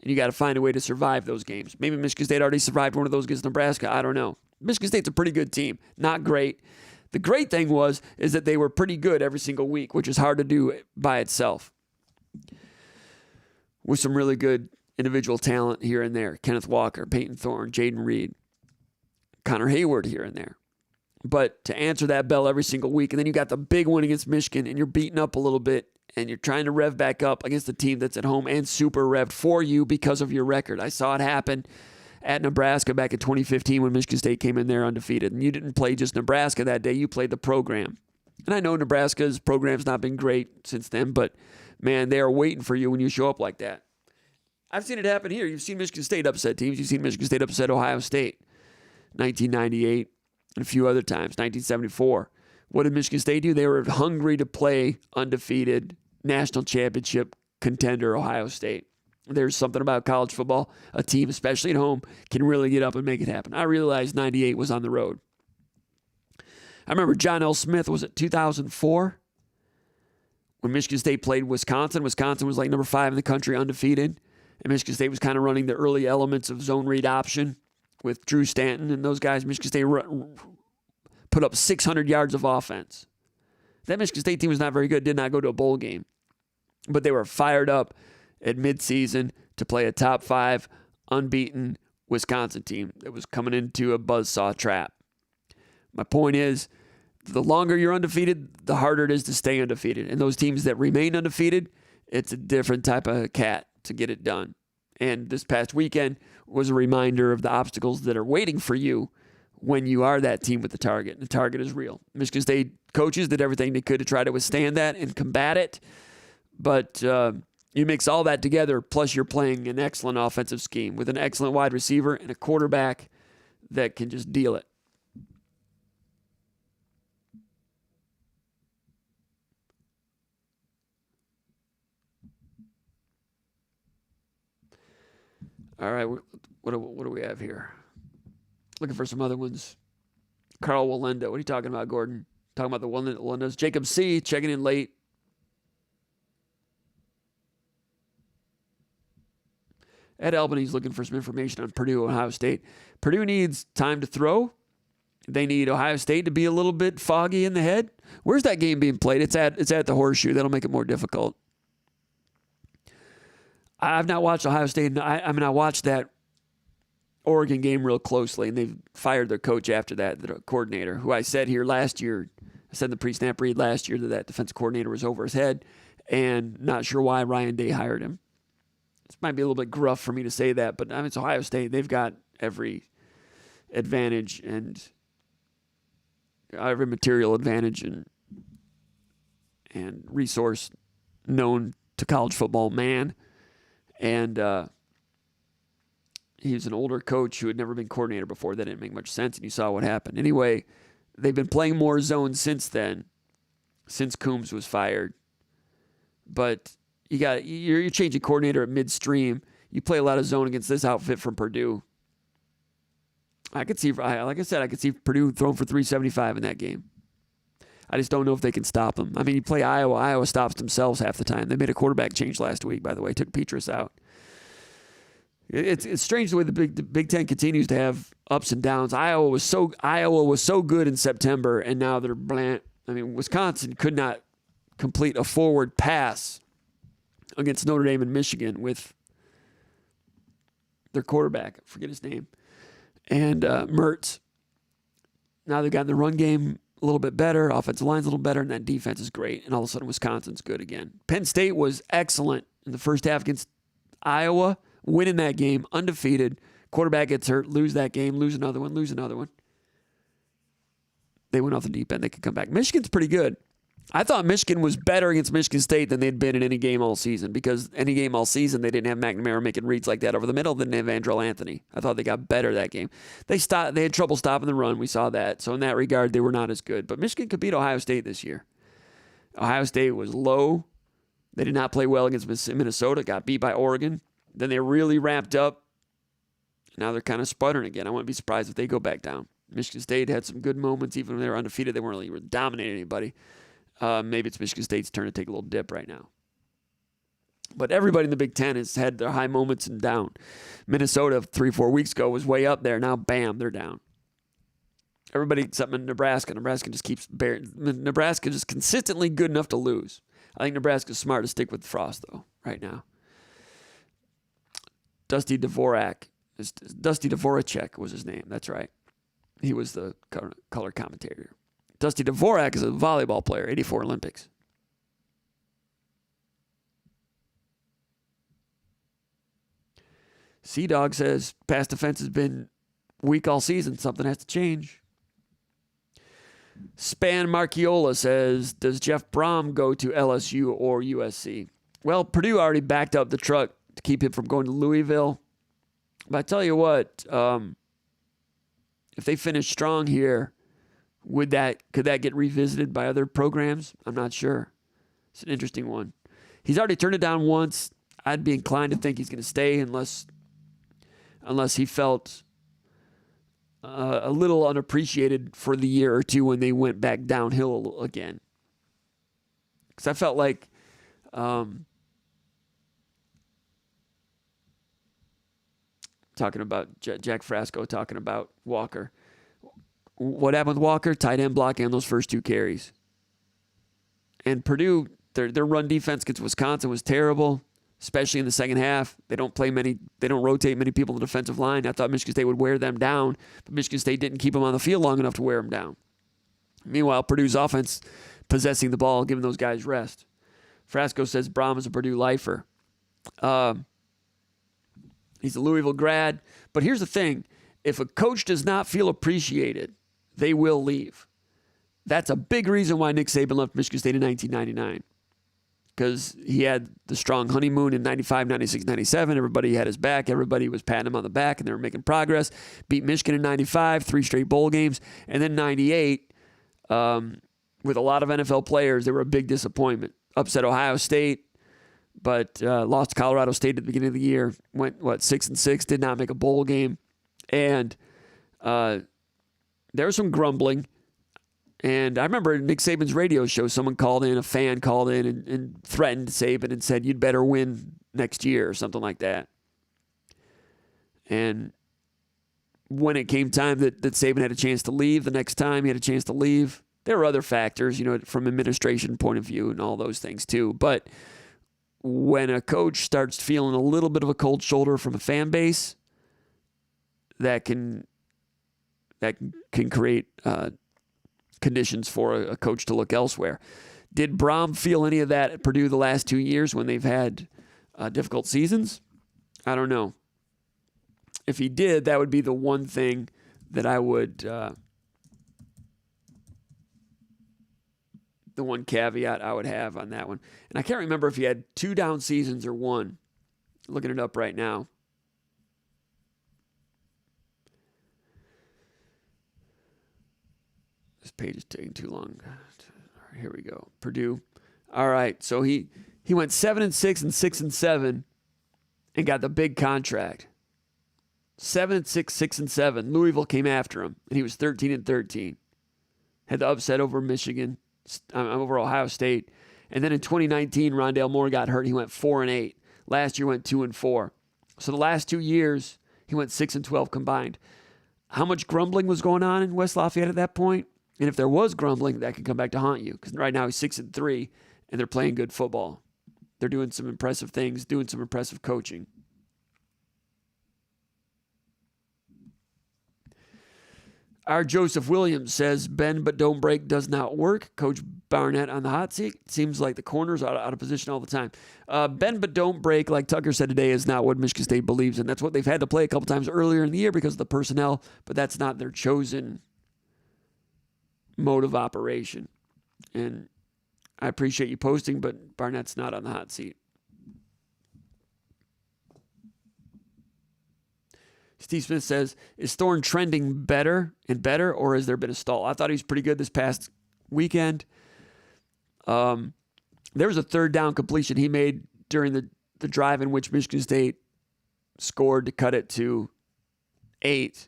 And you got to find a way to survive those games. Maybe Michigan State already survived one of those against Nebraska. I don't know. Michigan State's a pretty good team. Not great. The great thing is that they were pretty good every single week, which is hard to do by itself. With some really good individual talent here and there. Kenneth Walker, Peyton Thorne, Jaden Reed, Connor Hayward here and there. But to answer that bell every single week, and then you got the big one against Michigan, and you're beaten up a little bit, and you're trying to rev back up against a team that's at home and super revved for you because of your record. I saw it happen at Nebraska back in 2015 when Michigan State came in there undefeated. And you didn't play just Nebraska that day. You played the program. And I know Nebraska's program's not been great since then, but, man, they are waiting for you when you show up like that. I've seen it happen here. You've seen Michigan State upset teams. You've seen Michigan State upset Ohio State, 1998, and a few other times, 1974. What did Michigan State do? They were hungry to play undefeated national championship contender Ohio State. There's something about college football. A team, especially at home, can really get up and make it happen. I realized 98 was on the road. I remember John L. Smith, was it 2004? when Michigan State played Wisconsin, Wisconsin was like number 5 in the country, undefeated. And Michigan State was kind of running the early elements of zone read option with Drew Stanton and those guys. Michigan State put up 600 yards of offense. That Michigan State team was not very good, did not go to a bowl game. But they were fired up at midseason to play a top 5 unbeaten Wisconsin team that was coming into a buzzsaw trap. My point is, the longer you're undefeated, the harder it is to stay undefeated. And those teams that remain undefeated, it's a different type of cat to get it done. And this past weekend was a reminder of the obstacles that are waiting for you when you are that team with the target. And the target is real. Michigan State coaches did everything they could to try to withstand that and combat it. But you mix all that together, plus you're playing an excellent offensive scheme with an excellent wide receiver and a quarterback that can just deal it. All right, what do we have here? Looking for some other ones. Carl Walenda. What are you talking about, Gordon? Talking about the Walendas. Jacob C. checking in late. Ed Albany's looking for some information on Purdue, Ohio State. Purdue needs time to throw. They need Ohio State to be a little bit foggy in the head. Where's that game being played? It's at the Horseshoe. That'll make it more difficult. I've not watched Ohio State. I watched that Oregon game real closely, and they've fired their coach after that, the coordinator, who I said here last year. I said in the pre-snap read last year that defensive coordinator was over his head, and not sure why Ryan Day hired him. This might be a little bit gruff for me to say that, but it's Ohio State. They've got every advantage and every material advantage and resource known to college football man. And he was an older coach who had never been coordinator before. That didn't make much sense, and you saw what happened. Anyway, they've been playing more zone since then, since Coombs was fired. But you're changing coordinator at midstream. You play a lot of zone against this outfit from Purdue. Like I said, I could see Purdue throwing for 375 in that game. I just don't know if they can stop them. I mean, you play Iowa. Iowa stops themselves half the time. They made a quarterback change last week, by the way. Took Petrus out. It's strange the way the Big Ten continues to have ups and downs. Iowa was so good in September, and now they're bland. I mean, Wisconsin could not complete a forward pass against Notre Dame and Michigan with their quarterback. I forget his name. And Mertz. Now they've gotten the run game a little bit better, offensive line's a little better, and that defense is great. And all of a sudden, Wisconsin's good again. Penn State was excellent in the first half against Iowa, winning that game, undefeated. Quarterback gets hurt, lose that game, lose another one. They went off the deep end. They could come back. Michigan's pretty good. I thought Michigan was better against Michigan State than they'd been in any game all season, because any game all season they didn't have McNamara making reads like that over the middle. They didn't have Andrell Anthony. I thought they got better that game. They had trouble stopping the run. We saw that. So in that regard, they were not as good. But Michigan could beat Ohio State this year. Ohio State was low. They did not play well against Minnesota. Got beat by Oregon. Then they really ramped up. Now they're kind of sputtering again. I wouldn't be surprised if they go back down. Michigan State had some good moments. Even when they were undefeated, they weren't really dominating anybody. Maybe it's Michigan State's turn to take a little dip right now. But everybody in the Big Ten has had their high moments and down. Minnesota 3-4 weeks ago was way up there. Now, bam, they're down. Everybody except Nebraska. Nebraska just consistently good enough to lose. I think Nebraska's smart to stick with Frost, though, right now. Dusty Dvorak was his name. That's right. He was the color commentator. Dusty Dvorak is a volleyball player, 84 Olympics. Sea-Dog says, pass defense has been weak all season. Something has to change. Span Marchiola says, does Jeff Brom go to LSU or USC? Well, Purdue already backed up the truck to keep him from going to Louisville. But I tell you what, if they finish strong here, could that get revisited by other programs? I'm not sure. It's an interesting one. He's already turned it down once. I'd be inclined to think he's going to stay unless he felt a little unappreciated for the year or two when they went back downhill again. Because I felt like Talking about Jack Frasco, talking about Walker. What happened with Walker? Tight end blocking on those first 2 carries. And Purdue, their run defense against Wisconsin was terrible, especially in the second half. They don't rotate many people on the defensive line. I thought Michigan State would wear them down, but Michigan State didn't keep them on the field long enough to wear them down. Meanwhile, Purdue's offense possessing the ball, giving those guys rest. Frasco says Brom is a Purdue lifer. He's a Louisville grad. But here's the thing. If a coach does not feel appreciated, they will leave. That's a big reason why Nick Saban left Michigan State in 1999. Because he had the strong honeymoon in 95, 96, 97. Everybody had his back. Everybody was patting him on the back, and they were making progress. Beat Michigan in 95, 3 straight bowl games. And then 98, with a lot of NFL players, they were a big disappointment. Upset Ohio State, but lost to Colorado State at the beginning of the year. Went, 6-6, did not make a bowl game. And there was some grumbling. And I remember Nick Saban's radio show, a fan called in and threatened Saban and said, you'd better win next year or something like that. And when it came time that Saban had a chance to leave, the next time he had a chance to leave, there were other factors, from administration point of view and all those things too. But when a coach starts feeling a little bit of a cold shoulder from a fan base, that can create conditions for a coach to look elsewhere. Did Brom feel any of that at Purdue the last 2 years when they've had difficult seasons? I don't know. If he did, that would be the one thing that I would, the one caveat I would have on that one. And I can't remember if he had 2 down seasons or 1. Looking it up right now. This page is taking too long. Here we go. Purdue. All right. So he went 7-6 and 6-7 and got the big contract. 7-6, 6-7. Louisville came after him, and he was 13-13. Had the upset over Michigan, over Ohio State. And then in 2019, Rondale Moore got hurt. He went 4-8. Last year went 2-4. So the last 2 years, he went 6-12 combined. How much grumbling was going on in West Lafayette at that point? And if there was grumbling, that could come back to haunt you. Because right now he's 6-3, and they're playing good football. They're doing some impressive things, doing some impressive coaching. Our Joseph Williams says, bend but don't break does not work. Coach Barnett on the hot seat. Seems like the corners are out of position all the time. Bend but don't break, like Tucker said today, is not what Michigan State believes in. That's what they've had to play a couple times earlier in the year because of the personnel, but that's not their chosen mode of operation. And I appreciate you posting, but Barnett's not on the hot seat. Steve Smith says, is Thorne trending better and better, or has there been a stall? I thought he was pretty good this past weekend. There was a 3rd down completion he made during the drive in which Michigan State scored to cut it to 8,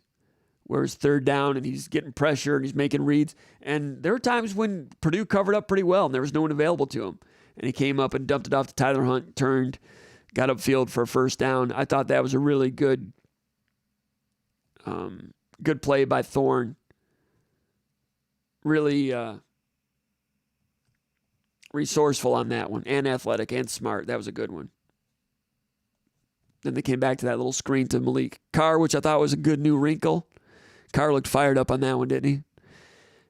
where it's 3rd down and he's getting pressure and he's making reads. And there were times when Purdue covered up pretty well and there was no one available to him. And he came up and dumped it off to Tyler Hunt, turned, got upfield for a 1st down. I thought that was a really good play by Thorne. Really resourceful on that one, and athletic and smart. That was a good one. Then they came back to that little screen to Malik Carr, which I thought was a good new wrinkle. Carr looked fired up on that one, didn't he?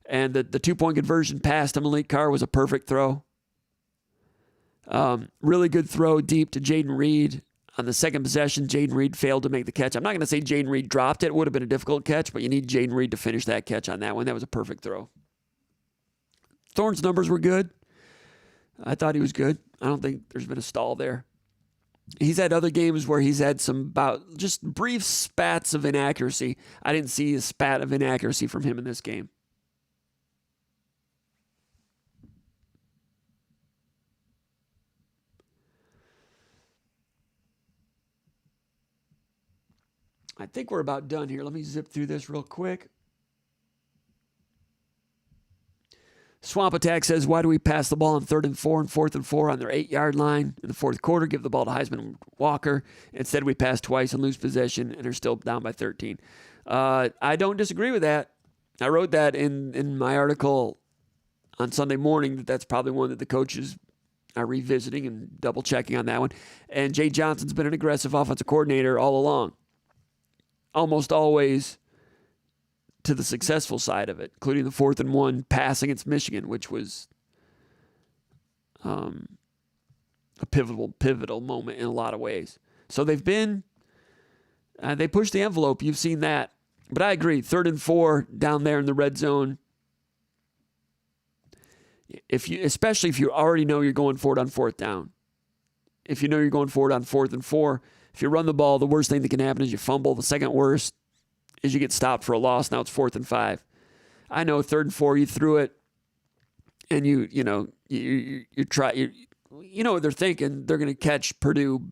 And the 2-point conversion pass to Malik Carr was a perfect throw. Really good throw deep to Jaden Reed. On the second possession, Jaden Reed failed to make the catch. I'm not going to say Jaden Reed dropped it. It would have been a difficult catch, but you need Jaden Reed to finish that catch on that one. That was a perfect throw. Thorne's numbers were good. I thought he was good. I don't think there's been a stall there. He's had other games where he's had some just brief spats of inaccuracy. I didn't see a spat of inaccuracy from him in this game. I think we're about done here. Let me zip through this real quick. Swamp Attack says, why do we pass the ball on 3rd and 4 and 4th and 4 on their 8-yard line in the fourth quarter? Give the ball to Heisman and Walker. Instead, we pass twice and lose possession and are still down by 13. I don't disagree with that. I wrote that in my article on Sunday morning that's probably one that the coaches are revisiting and double-checking on that one. And Jay Johnson's been an aggressive offensive coordinator all along, almost always to the successful side of it, including the 4th and 1 pass against Michigan, which was a pivotal moment in a lot of ways. So they've been, they pushed the envelope. You've seen that. But I agree, 3rd and 4 down there in the red zone, especially if you already know you're going for it on 4th down. If you know you're going for it on 4th and 4, if you run the ball, the worst thing that can happen is you fumble. The second worst is you get stopped for a loss. Now it's 4th and 5. I know 3rd and 4, you threw it, and you know what they're thinking. They're going to catch Purdue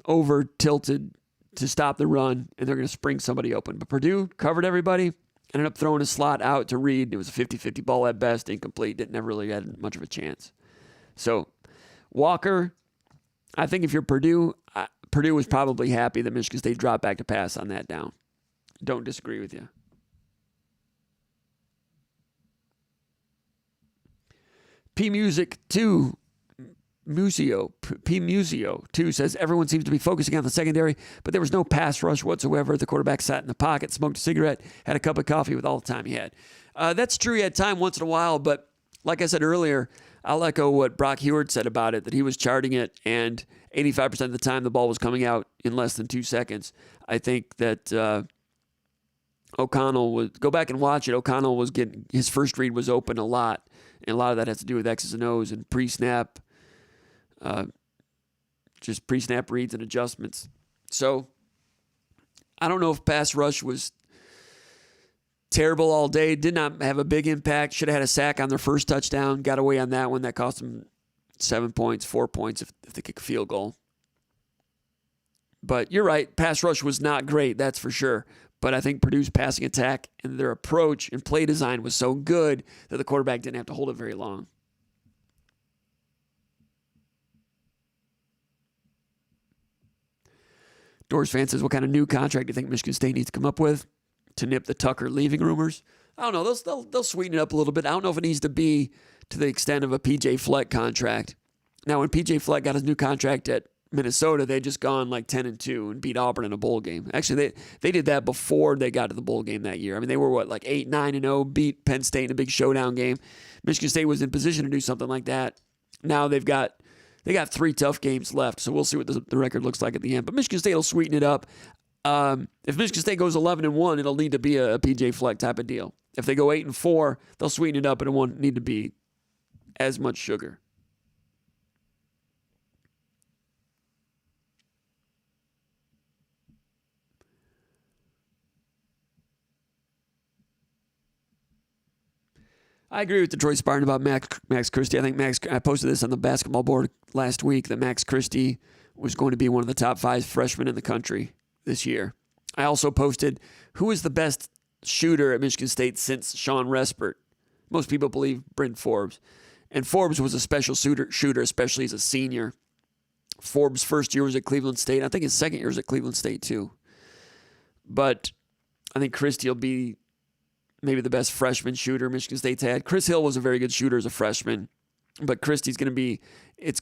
over tilted to stop the run, and they're going to spring somebody open. But Purdue covered everybody, ended up throwing a slot out to Reed. It was a 50-50 ball at best, incomplete. It never really had much of a chance. So Walker, I think if you're Purdue, Purdue was probably happy that Michigan State dropped back to pass on that down. Don't disagree with you. P-Musio 2 says, everyone seems to be focusing on the secondary, but there was no pass rush whatsoever. The quarterback sat in the pocket, smoked a cigarette, had a cup of coffee with all the time he had. That's true. He had time once in a while, but like I said earlier, I'll echo what Brock Heward said about it, that he was charting it, and 85% of the time the ball was coming out in less than 2 seconds. I think that O'Connell would go back and watch it. O'Connell was getting, his first read was open a lot, and a lot of that has to do with X's and O's and pre-snap, just pre-snap reads and adjustments. So I don't know if pass rush was terrible all day. Did not have a big impact. Should have had a sack on their first touchdown. Got away on that one. That cost them 7 points, 4 points if they kick a field goal. But you're right. Pass rush was not great. That's for sure. But I think Purdue's passing attack and their approach and play design was so good that the quarterback didn't have to hold it very long. Doors fan says, what kind of new contract do you think Michigan State needs to come up with to nip the Tucker leaving rumors? I don't know. They'll sweeten it up a little bit. I don't know if it needs to be to the extent of a P.J. Fleck contract. Now, when P.J. Fleck got his new contract at Minnesota, they'd just gone like 10-2 and beat Auburn in a bowl game. Actually, they did that before they got to the bowl game that year. I mean, they were, like 8-9-0, beat Penn State in a big showdown game. Michigan State was in position to do something like that. Now they got 3 tough games left, so we'll see what the record looks like at the end. But Michigan State will sweeten it up. If Michigan State goes 11-1, it'll need to be a P.J. Fleck type of deal. If they go 8-4, they'll sweeten it up, and it won't need to be as much sugar. I agree with Detroit Spartan about Max Christie. I think I posted this on the basketball board last week that Max Christie was going to be one of the top 5 freshmen in the country this year. I also posted who is the best shooter at Michigan State since Sean Respert. Most people believe Brent Forbes. And Forbes was a special shooter, especially as a senior. Forbes' first year was at Cleveland State. I think his second year was at Cleveland State too. But I think Christie will be maybe the best freshman shooter Michigan State's had. Chris Hill was a very good shooter as a freshman, but Christie's going to be, it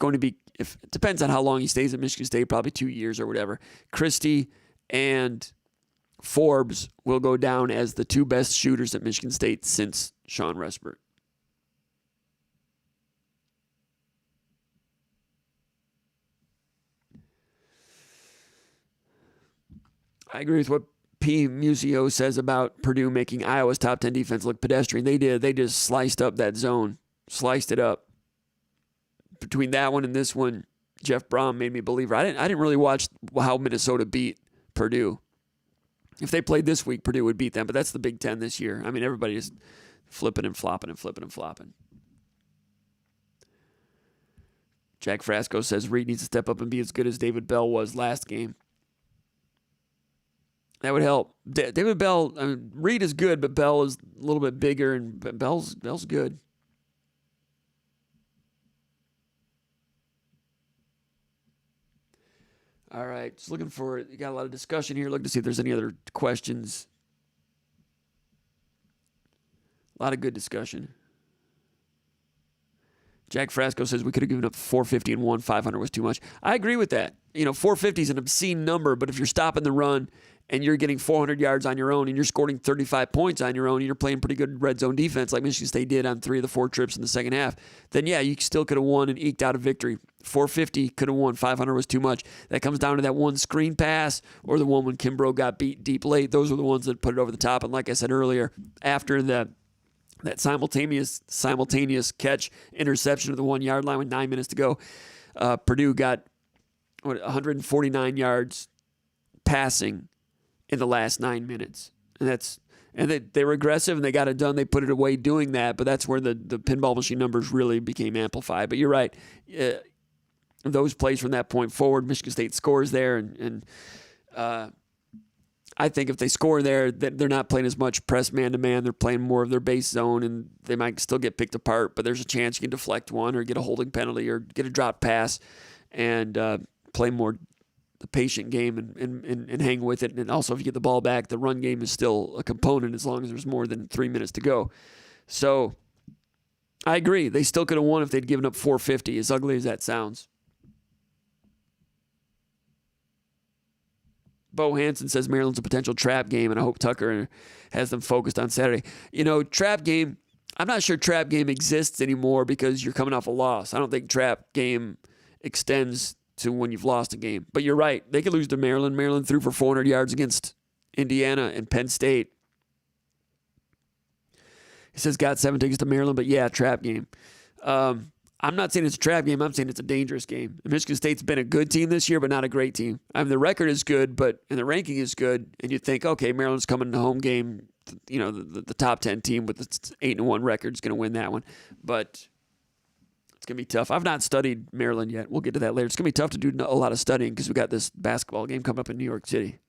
depends on how long he stays at Michigan State, probably 2 years or whatever. Christie and Forbes will go down as the 2 best shooters at Michigan State since Sean Respert. I agree with what P. Musio says about Purdue making Iowa's top 10 defense look pedestrian. They did. They just sliced up that zone. Sliced it up. Between that one and this one, Jeff Brom made me believe. I didn't really watch how Minnesota beat Purdue. If they played this week, Purdue would beat them, but that's the Big Ten this year. I mean, everybody is flipping and flopping and flipping and flopping. Jack Frasco says Reed needs to step up and be as good as David Bell was last game. That would help. David Bell, I mean, Reed is good, but Bell is a little bit bigger, and Bell's good. All right, just looking for, you got a lot of discussion here. Looking to see if there's any other questions. A lot of good discussion. Jack Frasco says we could have given up 450 and won. 500 was too much. I agree with that. 450 is an obscene number, but if you're stopping the run and you're getting 400 yards on your own and you're scoring 35 points on your own and you're playing pretty good red zone defense like Michigan State did on 3 of the 4 trips in the second half, then yeah, you still could have won and eked out a victory. 450 could have won. 500 was too much. That comes down to that one screen pass or the one when Kimbrough got beat deep late. Those were the ones that put it over the top. And like I said earlier, after that simultaneous catch interception of the 1 yard line with 9 minutes to go, Purdue got 149 yards passing in the last 9 minutes. And they were aggressive and they got it done. They put it away doing that, but that's where the pinball machine numbers really became amplified. But you're right. Those plays from that point forward, Michigan State scores there, and I think if they score there, they're not playing as much press man-to-man. They're playing more of their base zone, and they might still get picked apart, but there's a chance you can deflect one or get a holding penalty or get a drop pass and play more the patient game and hang with it. And also, if you get the ball back, the run game is still a component as long as there's more than 3 minutes to go. So I agree. They still could have won if they'd given up 450, as ugly as that sounds. Bo Hansen says Maryland's a potential trap game, and I hope Tucker has them focused on Saturday. Trap game, I'm not sure trap game exists anymore because you're coming off a loss. I don't think trap game extends to when you've lost a game. But you're right. They could lose to Maryland. Maryland threw for 400 yards against Indiana and Penn State. He says got 7 tickets to Maryland, but yeah, trap game. I'm not saying it's a trap game. I'm saying it's a dangerous game. Michigan State's been a good team this year, but not a great team. I mean, the record is good, and the ranking is good. And you think, okay, Maryland's coming to home game. The top 10 team with the 8-1 record is going to win that one. But it's going to be tough. I've not studied Maryland yet. We'll get to that later. It's going to be tough to do a lot of studying because we got this basketball game coming up in New York City.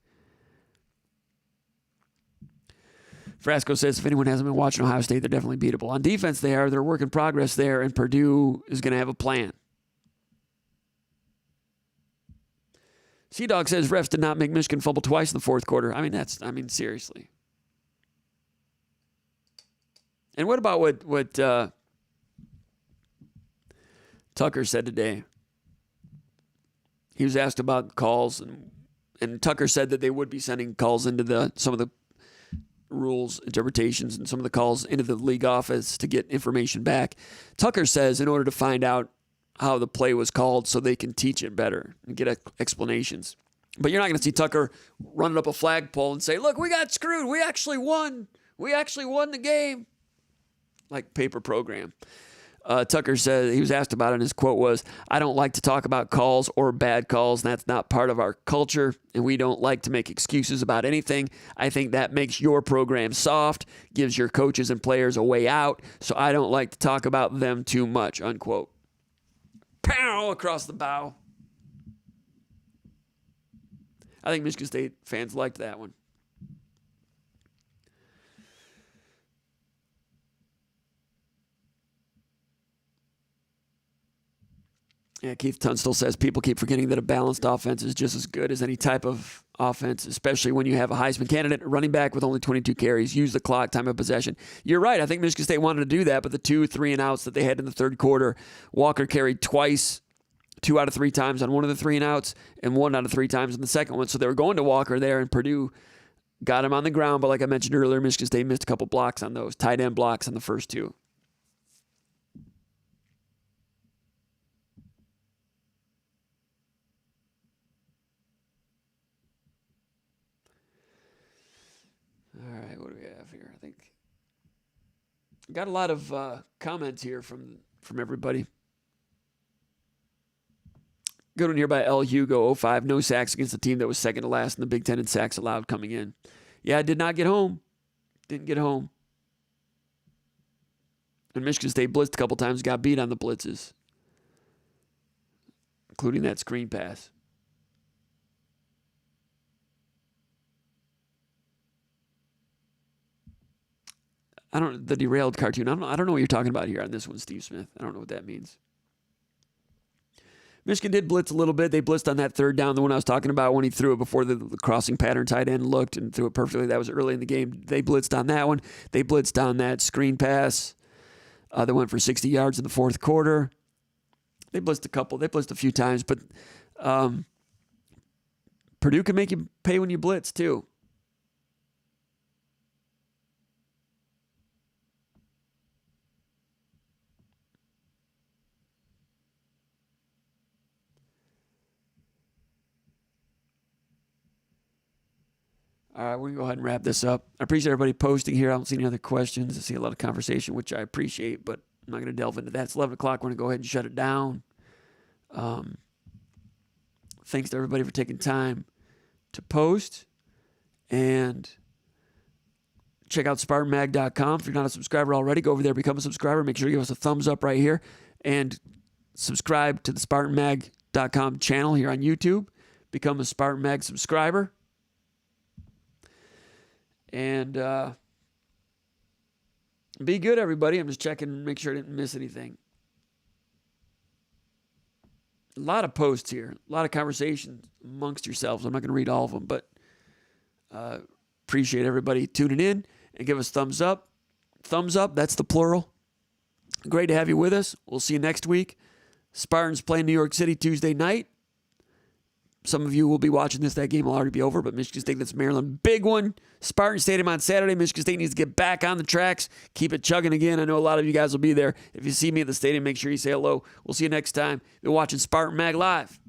Frasco says if anyone hasn't been watching Ohio State, they're definitely beatable. On defense, they're a work in progress there, and Purdue is going to have a plan. Sea-Dog says refs did not make Michigan fumble twice in the fourth quarter. Seriously. And what about what Tucker said today? He was asked about calls, and Tucker said that they would be sending calls into some of the rules, interpretations, and some of the calls into the league office to get information back. Tucker says in order to find out how the play was called so they can teach it better and get explanations. But you're not going to see Tucker running up a flagpole and say, look, we got screwed. We actually won. We actually won the game. Like paper program. Tucker said, he was asked about it, and his quote was, I don't like to talk about calls or bad calls, and that's not part of our culture, and we don't like to make excuses about anything. I think that makes your program soft, gives your coaches and players a way out, so I don't like to talk about them too much, unquote. Pow! Across the bow. I think Michigan State fans liked that one. Yeah, Keith Tunstall says people keep forgetting that a balanced offense is just as good as any type of offense, especially when you have a Heisman candidate, running back with only 22 carries, use the clock, time of possession. You're right. I think Michigan State wanted to do that, but the 2 3-and-outs that they had in the third quarter, Walker carried twice, 2 out of 3 times on one of the 3-and-outs, and 1 out of 3 times on the second one. So they were going to Walker there, and Purdue got him on the ground. But like I mentioned earlier, Michigan State missed a couple blocks on those, tight end blocks on the first 2. All right, what do we have here? I think got a lot of comments here from everybody. Good one here by L. Hugo 05. No sacks against the team that was second to last in the Big Ten in sacks allowed coming in. Yeah, I did not get home. Didn't get home. And Michigan State blitzed a couple times, got beat on the blitzes, including that screen pass. the derailed cartoon. I don't know what you're talking about here on this one, Steve Smith. I don't know what that means. Michigan did blitz a little bit. They blitzed on that third down, the one I was talking about when he threw it before the crossing pattern tight end looked and threw it perfectly. That was early in the game. They blitzed on that one. They blitzed on that screen pass that went for 60 yards in the fourth quarter. They blitzed a couple. They blitzed a few times, but Purdue can make you pay when you blitz too. All right, we can go ahead and wrap this up. I appreciate everybody posting here. I don't see any other questions. I see a lot of conversation, which I appreciate, but I'm not going to delve into that. It's 11 o'clock. We're going to go ahead and shut it down. Thanks to everybody for taking time to post. And check out SpartanMag.com. If you're not a subscriber already, go over there, become a subscriber. Make sure you give us a thumbs up right here. And subscribe to the SpartanMag.com channel here on YouTube. Become a Spartan Mag subscriber. And be good, everybody. I'm just checking and make sure I didn't miss anything. A lot of posts here. A lot of conversations amongst yourselves. I'm not going to read all of them, but appreciate everybody tuning in and give us thumbs up. Thumbs up, that's the plural. Great to have you with us. We'll see you next week. Spartans play New York City Tuesday night. Some of you will be watching this. That game will already be over, but Michigan State, that's Maryland. Big one. Spartan Stadium on Saturday. Michigan State needs to get back on the tracks. Keep it chugging again. I know a lot of you guys will be there. If you see me at the stadium, make sure you say hello. We'll see you next time. You're watching Spartan Mag Live.